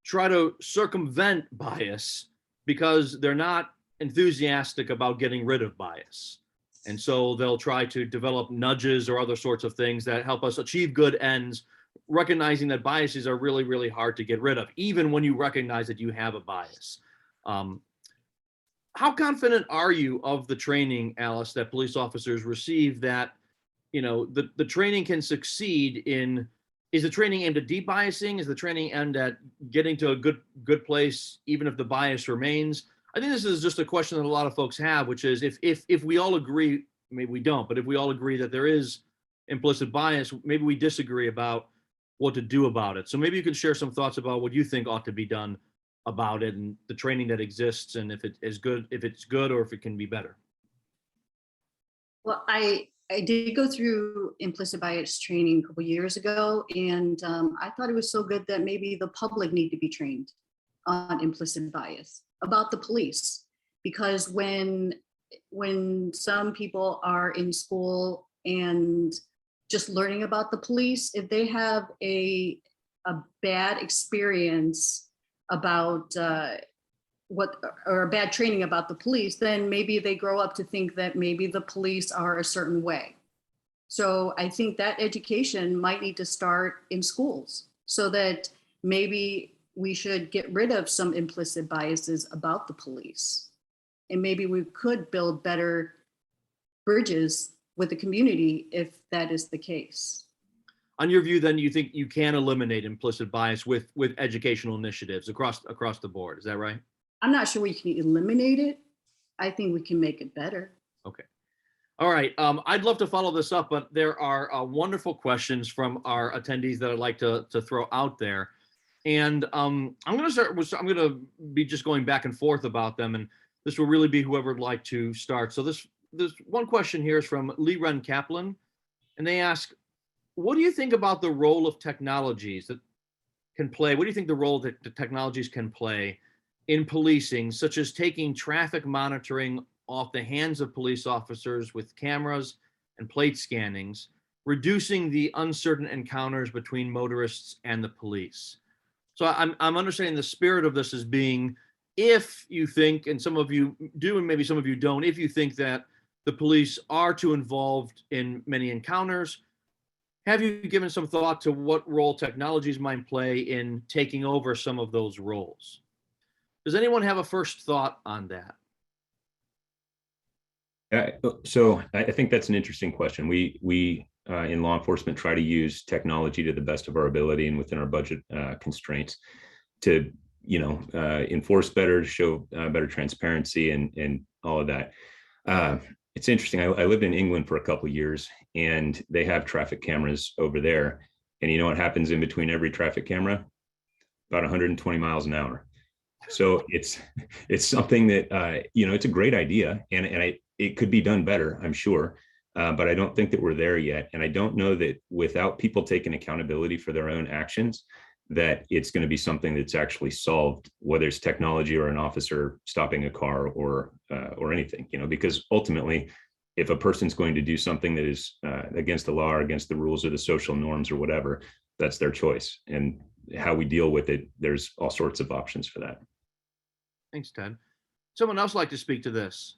try to circumvent bias because they're not enthusiastic about getting rid of bias. And so they'll try to develop nudges or other sorts of things that help us achieve good ends, recognizing that biases are really, really hard to get rid of, even when you recognize that you have a bias. How confident are you of the training, Alice, that police officers receive, that the training can succeed in? Is the training aimed at debiasing? Is the training aimed at getting to a good place, even if the bias remains? I think this is just a question that a lot of folks have, which is if we all agree, maybe we don't, but if we all agree that there is implicit bias, maybe we disagree about what to do about it. So maybe you can share some thoughts about what you think ought to be done about it, and the training that exists, and if it's good, or if it can be better. Well, I did go through implicit bias training a couple years ago, and I thought it was so good that maybe the public need to be trained on implicit bias about the police, because when some people are in school and just learning about the police, if they have a bad experience about or bad training about the police, then maybe they grow up to think that maybe the police are a certain way. So I think that education might need to start in schools, so that maybe we should get rid of some implicit biases about the police. And maybe we could build better bridges with the community if that is the case. On your view, then, you think you can eliminate implicit bias with educational initiatives across the board? Is that right? I'm not sure we can eliminate it. I think we can make it better. Okay. All right. I'd love to follow this up, but there are wonderful questions from our attendees that I'd like to throw out there. And I'm going to be just going back and forth about them, and this will really be whoever would like to start. So this one question here is from Lee Wren Kaplan, and they ask, what do you think about the role of technologies that can play? What do you think the role that the technologies can play in policing, such as taking traffic monitoring off the hands of police officers with cameras and plate scannings, reducing the uncertain encounters between motorists and the police? So I'm understanding the spirit of this as being, if you think, and some of you do and maybe some of you don't, if you think that the police are too involved in many encounters, have you given some thought to what role technologies might play in taking over some of those roles? Does anyone have a first thought on that? So I think that's an interesting question. We in law enforcement try to use technology to the best of our ability and within our budget constraints to enforce better, to show better transparency and all of that. It's interesting. I lived in England for a couple of years, and they have traffic cameras over there. And you know what happens in between every traffic camera? About 120 miles an hour. So it's something that it's a great idea, and it could be done better, I'm sure. But I don't think that we're there yet. And I don't know that without people taking accountability for their own actions, that it's going to be something that's actually solved, whether it's technology or an officer stopping a car or anything, because ultimately, if a person's going to do something that is against the law or against the rules or the social norms or whatever, that's their choice. And how we deal with it, there's all sorts of options for that. Thanks, Ted. Someone else like to speak to this?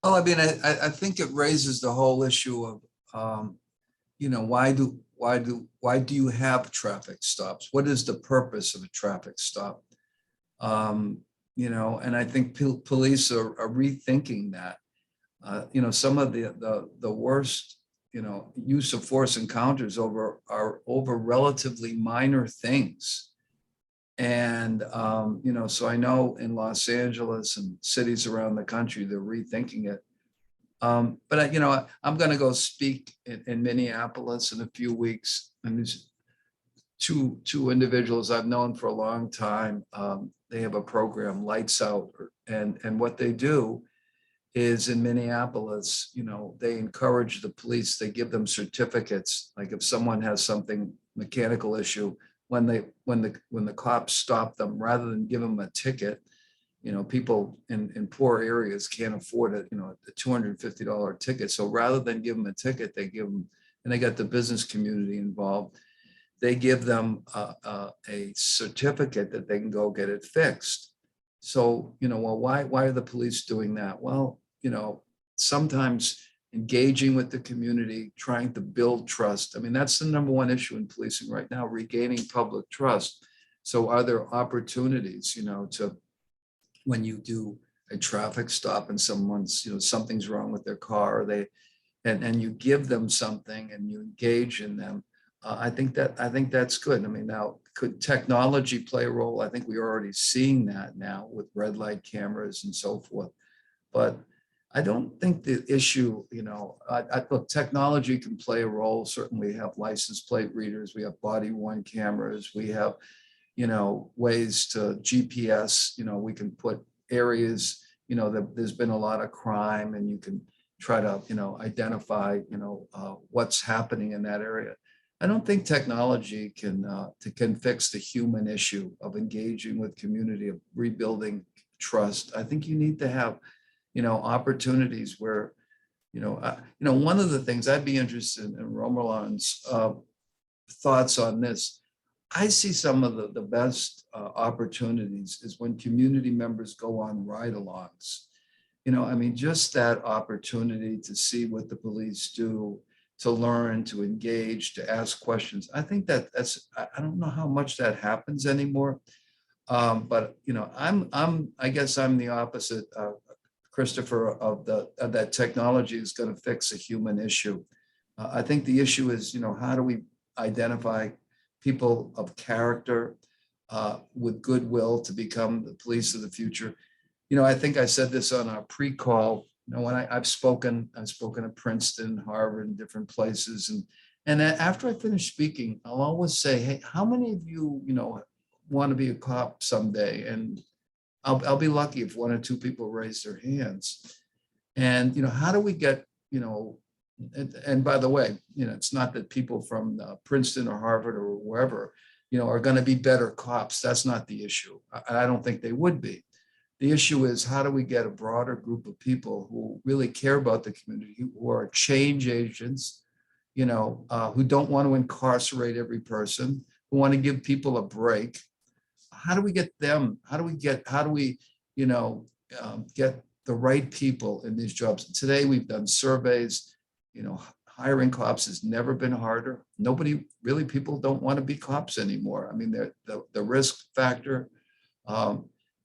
Well, I mean, I think it raises the whole issue of, why do you have traffic stops? What is the purpose of a traffic stop? And I think police are rethinking that. Some of the worst, use of force encounters are over relatively minor things. And, so I know in Los Angeles and cities around the country, they're rethinking it. But I'm going to go speak in Minneapolis in a few weeks. And there's two individuals I've known for a long time. They have a program, Lights Out. And what they do is in Minneapolis, they encourage the police, they give them certificates. Like if someone has something, mechanical issue, when the cops stop them, rather than give them a ticket, people in poor areas can't afford a $250 ticket. So rather than give them a ticket, they give them, and they got the business community involved. They give them a certificate that they can go get it fixed. So, well, why are the police doing that? Well, sometimes engaging with the community, trying to build trust. I mean, that's the number one issue in policing right now, regaining public trust. So are there opportunities, to, when you do a traffic stop and someone's, something's wrong with their car, or and you give them something and you engage in them. I think that's good. I mean, now, could technology play a role? I think we're already seeing that now with red light cameras and so forth. But I don't think the issue, look, technology can play a role. Certainly we have license plate readers, we have body-worn cameras, we have, ways to GPS, we can put areas, that there's been a lot of crime, and you can try to, identify, what's happening in that area. I don't think technology can fix the human issue of engaging with community, of rebuilding trust. I think you need to have, opportunities where, one of the things I'd be interested in Romerland's thoughts on this. I see some of the best opportunities is when community members go on ride-alongs. Just that opportunity to see what the police do, to learn, to engage, to ask questions. I think that's, I don't know how much that happens anymore. But I guess I'm the opposite, Christopher, of that technology is going to fix a human issue. I think the issue is, how do we identify people of character with goodwill to become the police of the future? I think I said this on our pre-call. When I've spoken at Princeton, Harvard, and different places, and after I finish speaking, I'll always say, "Hey, how many of you, want to be a cop someday?" And I'll be lucky if one or two people raise their hands. And how do we get, and by the way, it's not that people from Princeton or Harvard or wherever, are going to be better cops. That's not the issue. I don't think they would be. The issue is, how do we get a broader group of people who really care about the community, who are change agents, who don't want to incarcerate every person, who want to give people a break? How do we get them? How do we get the right people in these jobs? Today, we've done surveys, hiring cops has never been harder. People don't want to be cops anymore. I mean, the risk factor,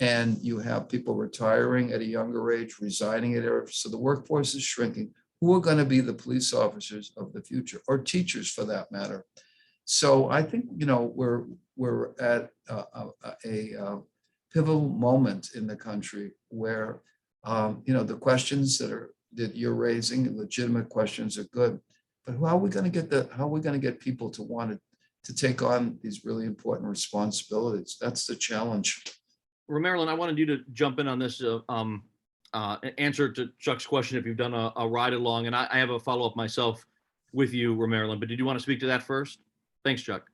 and you have people retiring at a younger age, resigning at age. So the workforce is shrinking. Who are going to be the police officers of the future, or teachers for that matter? So I think, we're at a pivotal moment in the country where, the questions that you're raising, legitimate questions, are good. But how are we going to get people to want to take on these really important responsibilities? That's the challenge. Romerland, I wanted you to jump in on this answer to Chuck's question, if you've done a ride along, and I have a follow-up myself with you, Romerland, but did you want to speak to that first? Thanks, Chuck.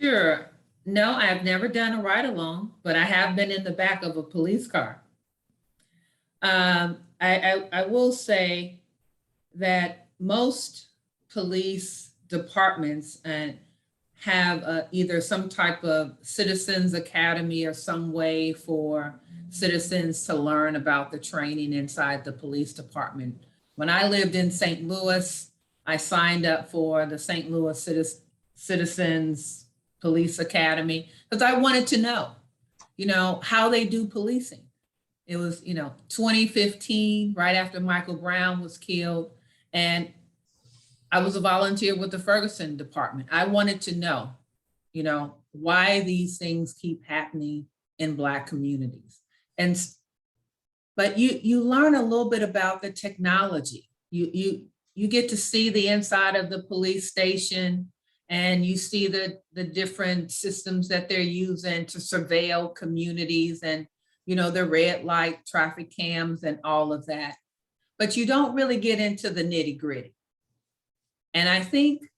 Sure. No, I've never done a ride along, but I have been in the back of a police car. I will say that most police departments have either some type of citizens academy or some way for citizens to learn about the training inside the police department. When I lived in St. Louis, I signed up for the St. Louis Citizens Police Academy because I wanted to know, how they do policing. It was, 2015, right after Michael Brown was killed, and I was a volunteer with the Ferguson department. I wanted to know, why these things keep happening in Black communities. But you learn a little bit about the technology. You get to see the inside of the police station, and you see the different systems that they're using to surveil communities, and the red light traffic cams and all of that. But you don't really get into the nitty gritty. And I think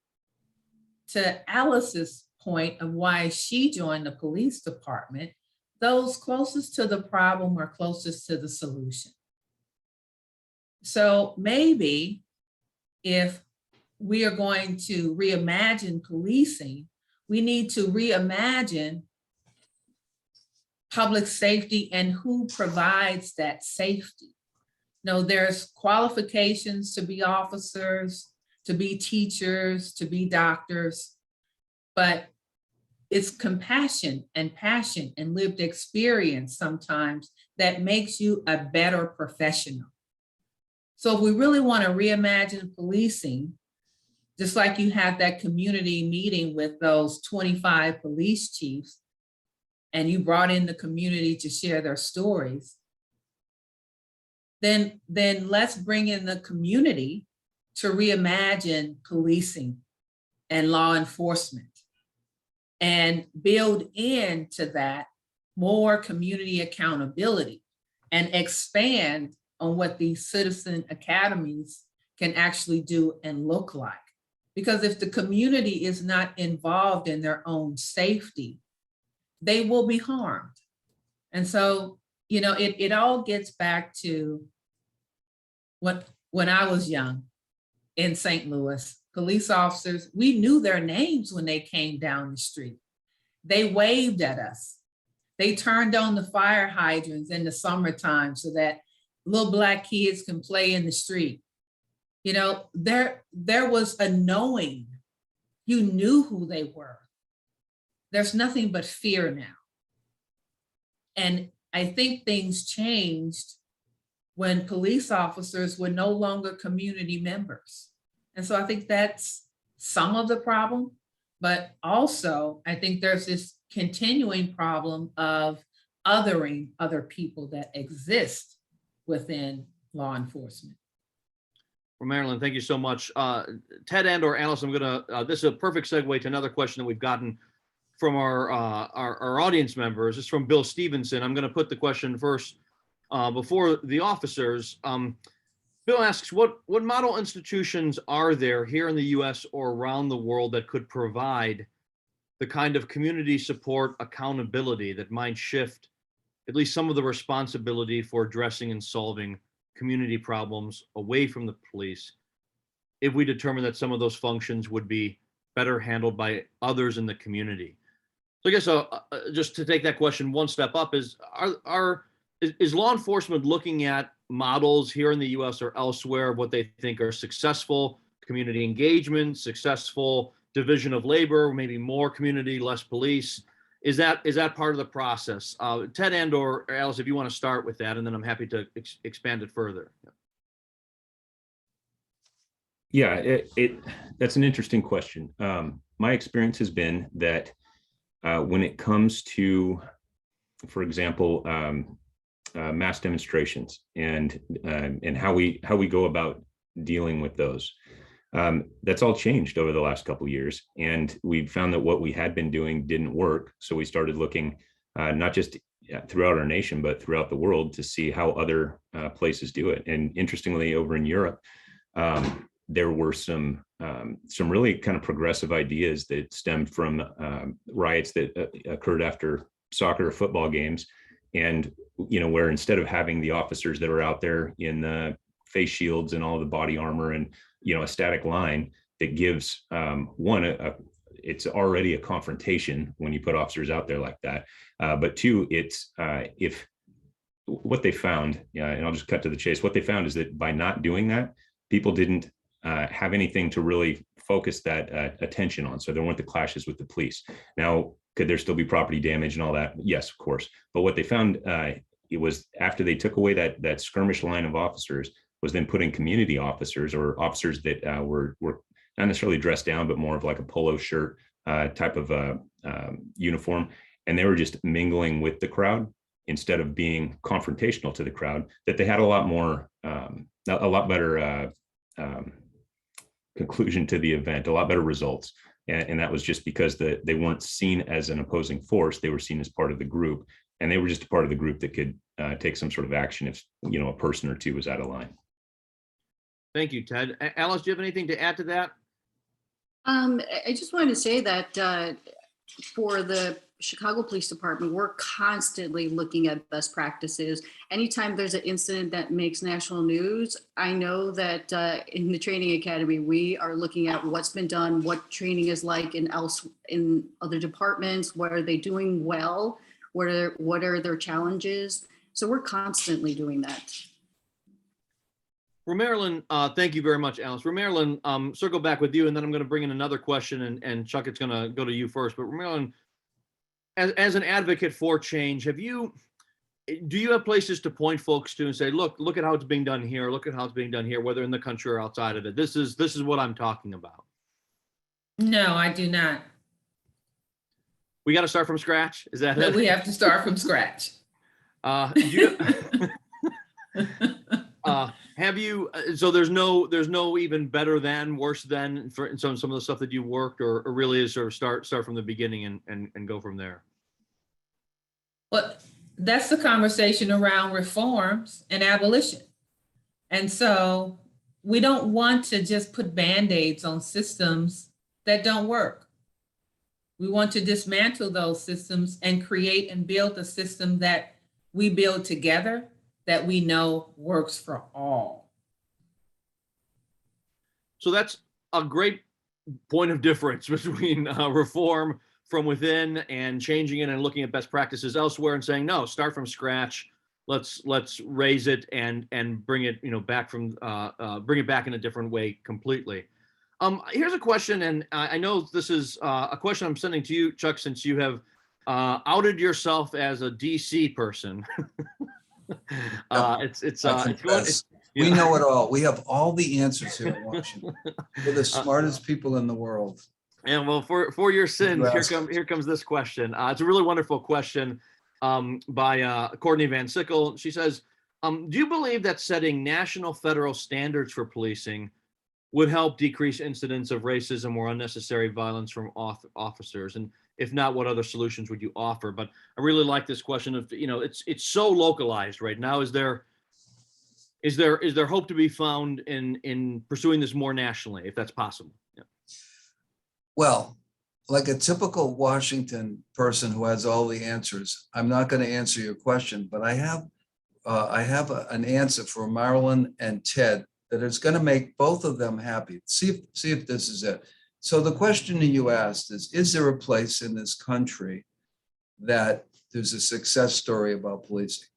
to Alice's point of why she joined the police department, those closest to the problem are closest to the solution. So maybe if we are going to reimagine policing, we need to reimagine public safety and who provides that safety. No, there's qualifications to be officers, to be teachers, to be doctors, but it's compassion and passion and lived experience sometimes that makes you a better professional. So if we really want to reimagine policing, just like you have that community meeting with those 25 police chiefs, and you brought in the community to share their stories, then let's bring in the community to reimagine policing and law enforcement and build into that more community accountability and expand on what these citizen academies can actually do and look like. Because if the community is not involved in their own safety, they will be harmed. And so, you know, it all gets back to when I was young in St. Louis, police officers, we knew their names when they came down the street. They waved at us. They turned on the fire hydrants in the summertime so that little Black kids can play in the street. You know, there was a knowing. You knew who they were. There's nothing but fear now. And I think things changed when police officers were no longer community members. And so I think that's some of the problem, but also I think there's this continuing problem of othering other people that exist within law enforcement. Well, Marilyn, thank you so much. Ted and or Alice, I'm gonna, this is a perfect segue to another question that we've gotten from our audience members. It's from Bill Stevenson. I'm gonna put the question first before the officers. Bill asks, what model institutions are there here in the US or around the world that could provide the kind of community support accountability that might shift at least some of the responsibility for addressing and solving community problems away from the police, if we determine that some of those functions would be better handled by others in the community? So I guess just to take that question one step up, is law enforcement looking at models here in the US or elsewhere of what they think are successful community engagement, successful division of labor, maybe more community, less police? Is that part of the process? Ted and or Alice, if you want to start with that, and then I'm happy to expand it further. Yeah, that's an interesting question. My experience has been that when it comes to, for example, mass demonstrations and how we go about dealing with those, that's all changed over the last couple of years, and we found that what we had been doing didn't work. So we started looking not just throughout our nation, but throughout the world to see how other places do it. And interestingly, over in Europe, there were some really kind of progressive ideas that stemmed from riots that occurred after soccer or football games, and where instead of having the officers that are out there in the face shields and all the body armor and a static line that gives it's already a confrontation when you put officers out there like that, but two, it's if what they found, and I'll just cut to the chase, what they found is that by not doing that, people didn't have anything to really focus that attention on. So there weren't the clashes with the police. Now, could there still be property damage and all that? Yes, of course. But what they found, it was after they took away that skirmish line of officers, was then putting community officers or officers that were not necessarily dressed down, but more of like a polo shirt type of uniform. And they were just mingling with the crowd instead of being confrontational to the crowd, that they had a lot better conclusion to the event, a lot better results. And that was just because they weren't seen as an opposing force. They were seen as part of the group, and they were just a part of the group that could take some sort of action if a person or two was out of line. Thank you, Ted. Alice, do you have anything to add to that? I just wanted to say that for the Chicago Police Department, we're constantly looking at best practices. Anytime there's an incident that makes national news, I know that in the training academy, we are looking at what's been done, what training is like in other departments, what are they doing well, what are their challenges. So we're constantly doing that. Romarilyn, thank you very much, Alice. Romarilyn, circle back with you, and then I'm going to bring in another question, and Chuck, it's going to go to you first. But Romarilyn, as an advocate for change, do you have places to point folks to and say, look at how it's being done here, look at how it's being done here, whether in the country or outside of it? This is what I'm talking about. No, I do not. We got to start from scratch. Is that it? We have to start from scratch. Have you? So there's no even better than, worse than for some of the stuff that you worked, or really is sort of start from the beginning and go from there. Well, that's the conversation around reforms and abolition. And so we don't want to just put Band-Aids on systems that don't work. We want to dismantle those systems and create and build a system that we build together that we know works for all. So that's a great point of difference between reform from within and changing it and looking at best practices elsewhere and saying, no, start from scratch. Let's raise it and bring it, back bring it back in a different way completely. Here's a question, and I know this is a question I'm sending to you, Chuck, since you have outed yourself as a DC person. We know it all. We have all the answers here in Washington. We're the smartest people in the world. And well, for your sins, here comes this question. It's a really wonderful question by Courtney Van Sickle. She says, do you believe that setting national federal standards for policing would help decrease incidents of racism or unnecessary violence from officers? And if not, what other solutions would you offer? But I really like this question of, it's so localized right now. Is there hope to be found in pursuing this more nationally, if that's possible? Yeah. Well, like a typical Washington person who has all the answers, I'm not going to answer your question, but I have an answer for Marilyn and Ted that is going to make both of them happy. See if this is it. So the question that you asked is there a place in this country that there's a success story about policing?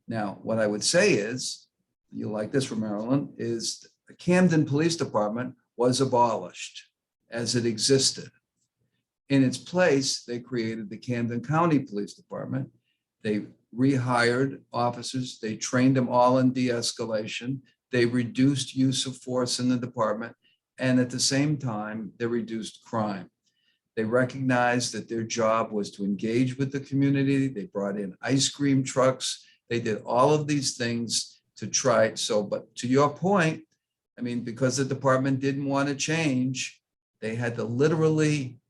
Now, what I would say is, you like this from Maryland, is the Camden Police Department was abolished as it existed. In its place, they created the Camden County Police Department. They rehired officers. They trained them all in de-escalation. They reduced use of force in the department. And at the same time, they reduced crime. They recognized that their job was to engage with the community. They brought in ice cream trucks. They did all of these things to try. But to your point, I mean, because the department didn't want to change, they had to literally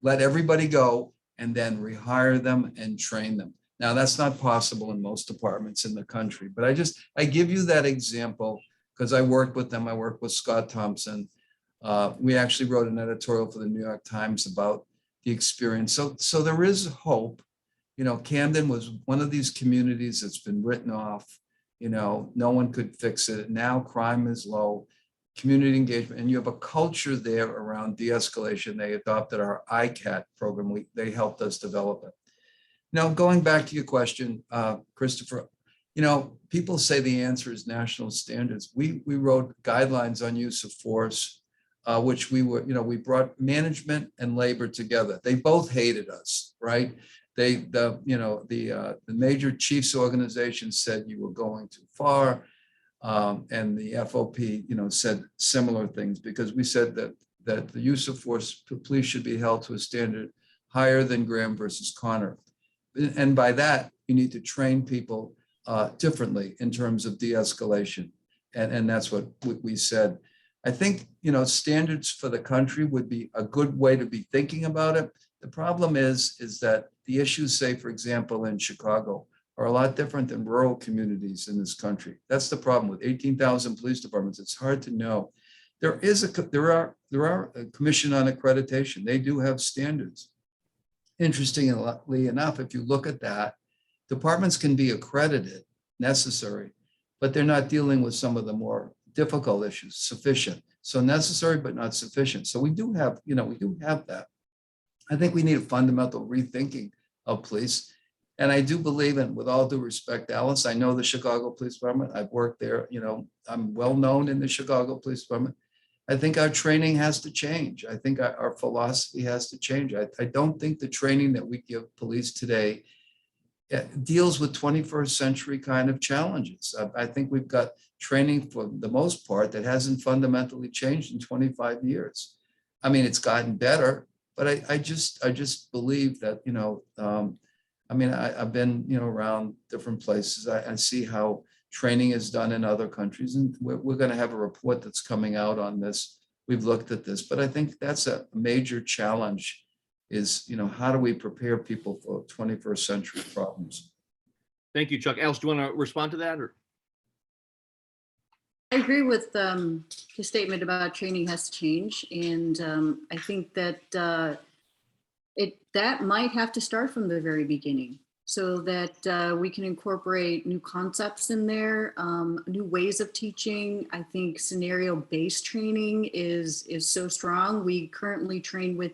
let everybody go and then rehire them and train them. Now, that's not possible in most departments in the country, but I give you that example because I worked with them. I worked with Scott Thompson. We actually wrote an editorial for the New York Times about the experience. So there is hope. Camden was one of these communities that's been written off. No one could fix it. Now crime is low, community engagement, and you have a culture there around de-escalation. They adopted our ICAT program. They helped us develop it. Now, going back to your question, Christopher, people say the answer is national standards. We wrote guidelines on use of force, which we brought management and labor together. They both hated us, right? The major chiefs organization said you were going too far. And the FOP, said similar things because we said that the use of force, police should be held to a standard higher than Graham versus Connor. And by that, you need to train people differently in terms of de-escalation. And that's what we said. I think, standards for the country would be a good way to be thinking about it. The problem is that the issues, say, for example, in Chicago, are a lot different than rural communities in this country. That's the problem with 18,000 police departments. It's hard to know. There are a Commission on Accreditation. They do have standards. Interestingly enough, if you look at that, departments can be accredited, necessary, but they're not dealing with some of the more difficult issues, sufficient. So necessary, but not sufficient. So we do have that. I think we need a fundamental rethinking of police. And I do believe, and with all due respect, Alice, I know the Chicago Police Department. I've worked there, I'm well known in the Chicago Police Department. I think our training has to change. I think our philosophy has to change. I don't think the training that we give police today deals with 21st century kind of challenges. I think we've got training for the most part that hasn't fundamentally changed in 25 years. I mean, it's gotten better, but I just believe that, I've been, around different places. I see how training is done in other countries, and we're going to have a report that's coming out on this. We've looked at this, but I think that's a major challenge is, how do we prepare people for 21st century problems? Thank you, Chuck. Alice, do you want to respond to that? Or? I agree with his statement about training has to change. And I think that that might have to start from the very beginning so that we can incorporate new concepts in there, new ways of teaching. I think scenario-based training is so strong. We currently train with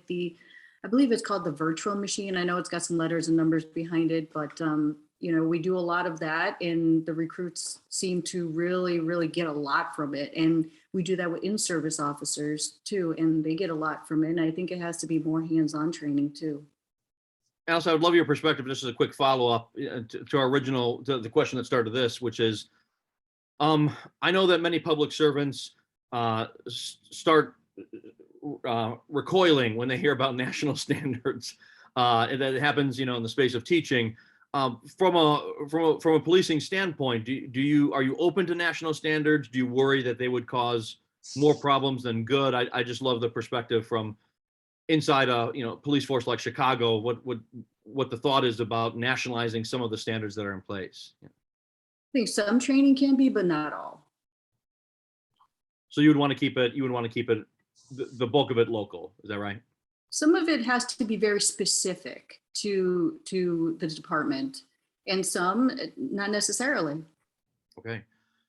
I believe it's called the virtual machine. I know it's got some letters and numbers behind it, but we do a lot of that, and the recruits seem to really, really get a lot from it. And we do that with in-service officers too, and they get a lot from it. And I think it has to be more hands-on training too. Alice, I would love your perspective. Just as a quick follow-up to our original, to the question that started this, which is, I know that many public servants start recoiling when they hear about national standards. And that happens, in the space of teaching. From a policing standpoint, are you open to national standards? Do you worry that they would cause more problems than good? I just love the perspective from inside a police force like Chicago. What the thought is about nationalizing some of the standards that are in place. Yeah. I think some training can be, but not all. So you would want to keep it. The bulk of it local. Is that right? Some of it has to be very specific to the department, and some not necessarily. Okay.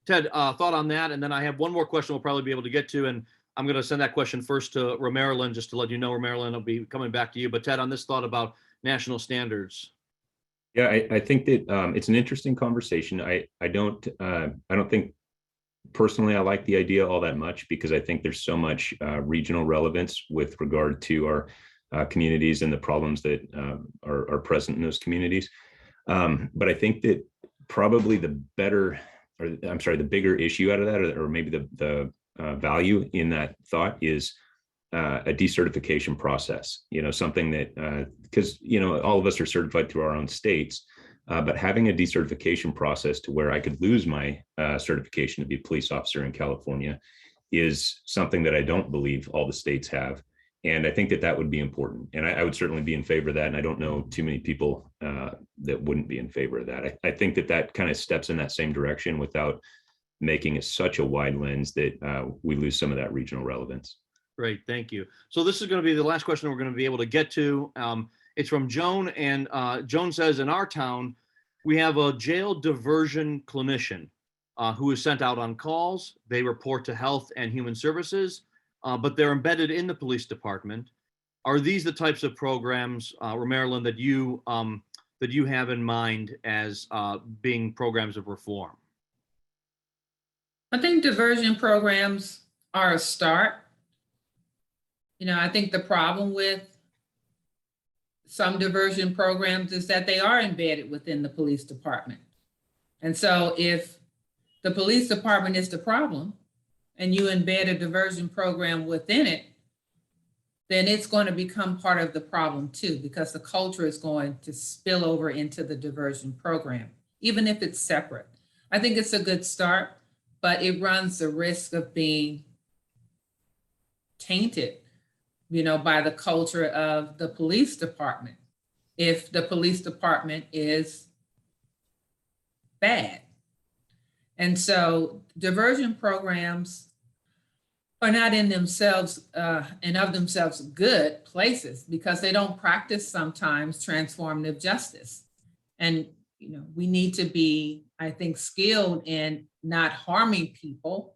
Ted, thought on that, and then I have one more question we'll probably be able to get to, and I'm going to send that question first to Romarilyn, just to let you know, Romarilyn, I'll be coming back to you. But Ted, on this thought about national standards. Yeah, I think that it's an interesting conversation. I don't think personally I like the idea all that much, because I think there's so much regional relevance with regard to our communities and the problems that are present in those communities. But I think that probably the bigger issue out of that, or maybe the value in that thought is a decertification process, something that, because, all of us are certified through our own states, but having a decertification process to where I could lose my certification to be a police officer in California is something that I don't believe all the states have. And I think that would be important. And I would certainly be in favor of that. And I don't know too many people that wouldn't be in favor of that. I think that kind of steps in that same direction without making it such a wide lens that we lose some of that regional relevance. Great, thank you. So this is going to be the last question we're going to be able to get to. It's from Joan, and Joan says, in our town, we have a jail diversion clinician who is sent out on calls. They report to Health and Human Services, but they're embedded in the police department. Are these the types of programs, Romarilyn, that you have in mind as being programs of reform? I think diversion programs are a start. I think the problem with some diversion programs is that they are embedded within the police department. And so if the police department is the problem and you embed a diversion program within it, then it's going to become part of the problem too, because the culture is going to spill over into the diversion program, even if it's separate. I think it's a good start, but it runs the risk of being tainted, by the culture of the police department, if the police department is bad. And so diversion programs are not in themselves and of themselves good places, because they don't practice sometimes transformative justice. And we need to be, I think, skilled in not harming people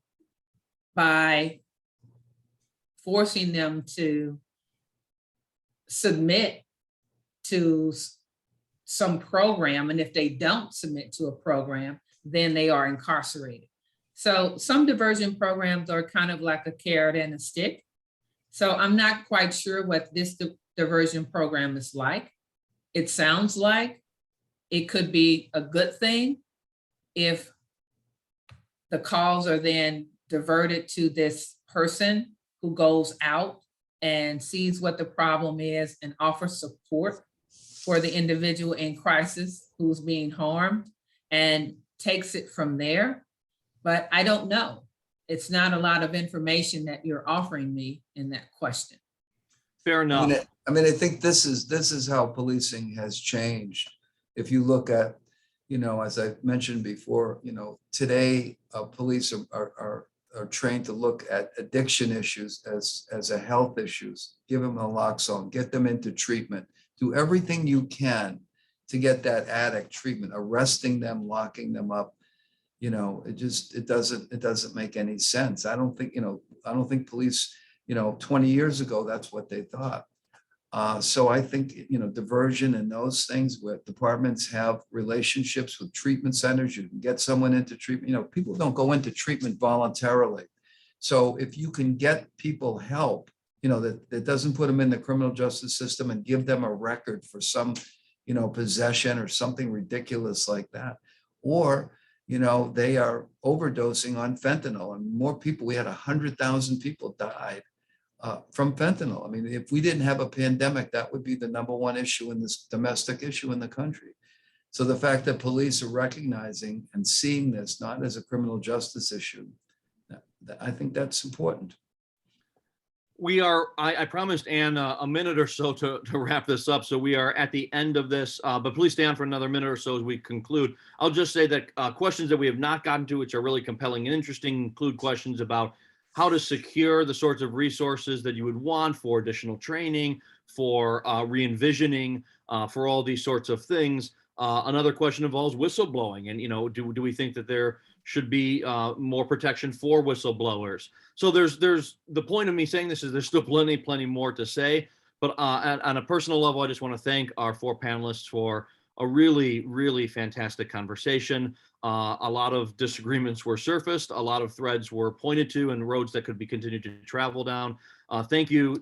by forcing them to submit to some program. And if they don't submit to a program, then they are incarcerated. So some diversion programs are kind of like a carrot and a stick. So I'm not quite sure what this diversion program is like. It sounds like it could be a good thing if the calls are then diverted to this person who goes out and sees what the problem is and offers support for the individual in crisis who's being harmed and takes it from there. But I don't know. It's not a lot of information that you're offering me in that question. Fair enough. I think this is how policing has changed. If you look at, as I mentioned before, today police are trained to look at addiction issues as a health issues, give them naloxone, get them into treatment, do everything you can to get that addict treatment, arresting them, locking them up. It doesn't make any sense. I don't think police, 20 years ago, that's what they thought. So I think, diversion and those things where departments have relationships with treatment centers, you can get someone into treatment. People don't go into treatment voluntarily. So if you can get people help, that doesn't put them in the criminal justice system and give them a record for some, possession or something ridiculous like that, or they are overdosing on fentanyl, and more people. We had 100,000 people died from fentanyl. I mean, if we didn't have a pandemic, that would be the #1 issue in this domestic issue in the country. So the fact that police are recognizing and seeing this not as a criminal justice issue, I think that's important. I promised Ann a minute or so to wrap this up. So we are at the end of this, but please stay on for another minute or so as we conclude. I'll just say that questions that we have not gotten to, which are really compelling and interesting, include questions about how to secure the sorts of resources that you would want for additional training, for re-envisioning, for all these sorts of things. Another question involves whistleblowing, and do we think that there should be more protection for whistleblowers? So there's the point of me saying this is there's still plenty more to say, but on a personal level, I just want to thank our 4 panelists for a really fantastic conversation. A lot of disagreements were surfaced, a lot of threads were pointed to, and roads that could be continued to travel down. Thank you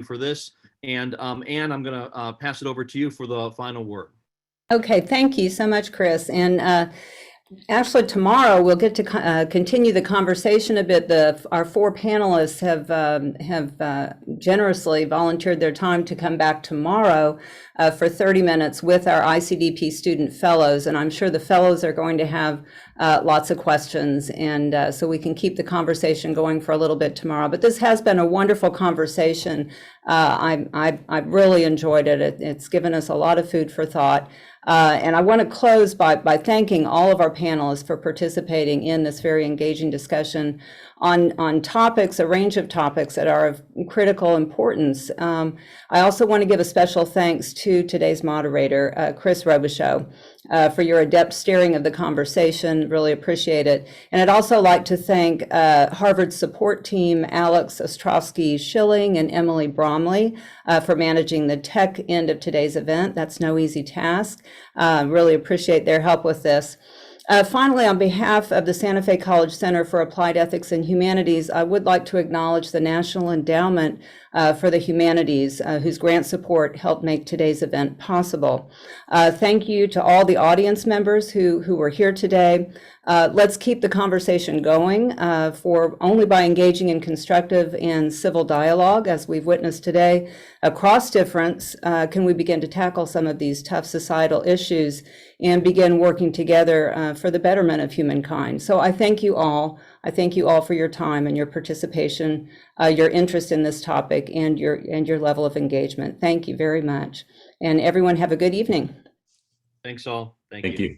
for this. And Ann, I'm going to pass it over to you for the final word. Okay, thank you so much, Chris. And actually, tomorrow we'll get to continue the conversation a bit. Our 4 panelists have generously volunteered their time to come back tomorrow for 30 minutes with our ICDP student fellows, and I'm sure the fellows are going to have lots of questions, and so we can keep the conversation going for a little bit tomorrow. But this has been a wonderful conversation. I've really enjoyed it. It's given us a lot of food for thought. And I want to close by thanking all of our panelists for participating in this very engaging discussion on topics, a range of topics that are of critical importance. I also want to give a special thanks to today's moderator, Chris Robichaux, for your adept steering of the conversation. Really appreciate it. And I'd also like to thank Harvard support team, Alex Ostrowski-Schilling and Emily Bromley, for managing the tech end of today's event. That's no easy task. Really appreciate their help with this. Finally, on behalf of the Santa Fe College Center for Applied Ethics and Humanities, I would like to acknowledge the National Endowment for the Humanities, whose grant support helped make today's event possible. Thank you to all the audience members who were here today. Let's keep the conversation going only by engaging in constructive and civil dialogue, as we've witnessed today. Across difference, can we begin to tackle some of these tough societal issues and begin working together for the betterment of humankind. So I thank you all. I thank you all for your time and your participation, your interest in this topic, and your level of engagement. Thank you very much. And everyone have a good evening. Thanks all. Thank you.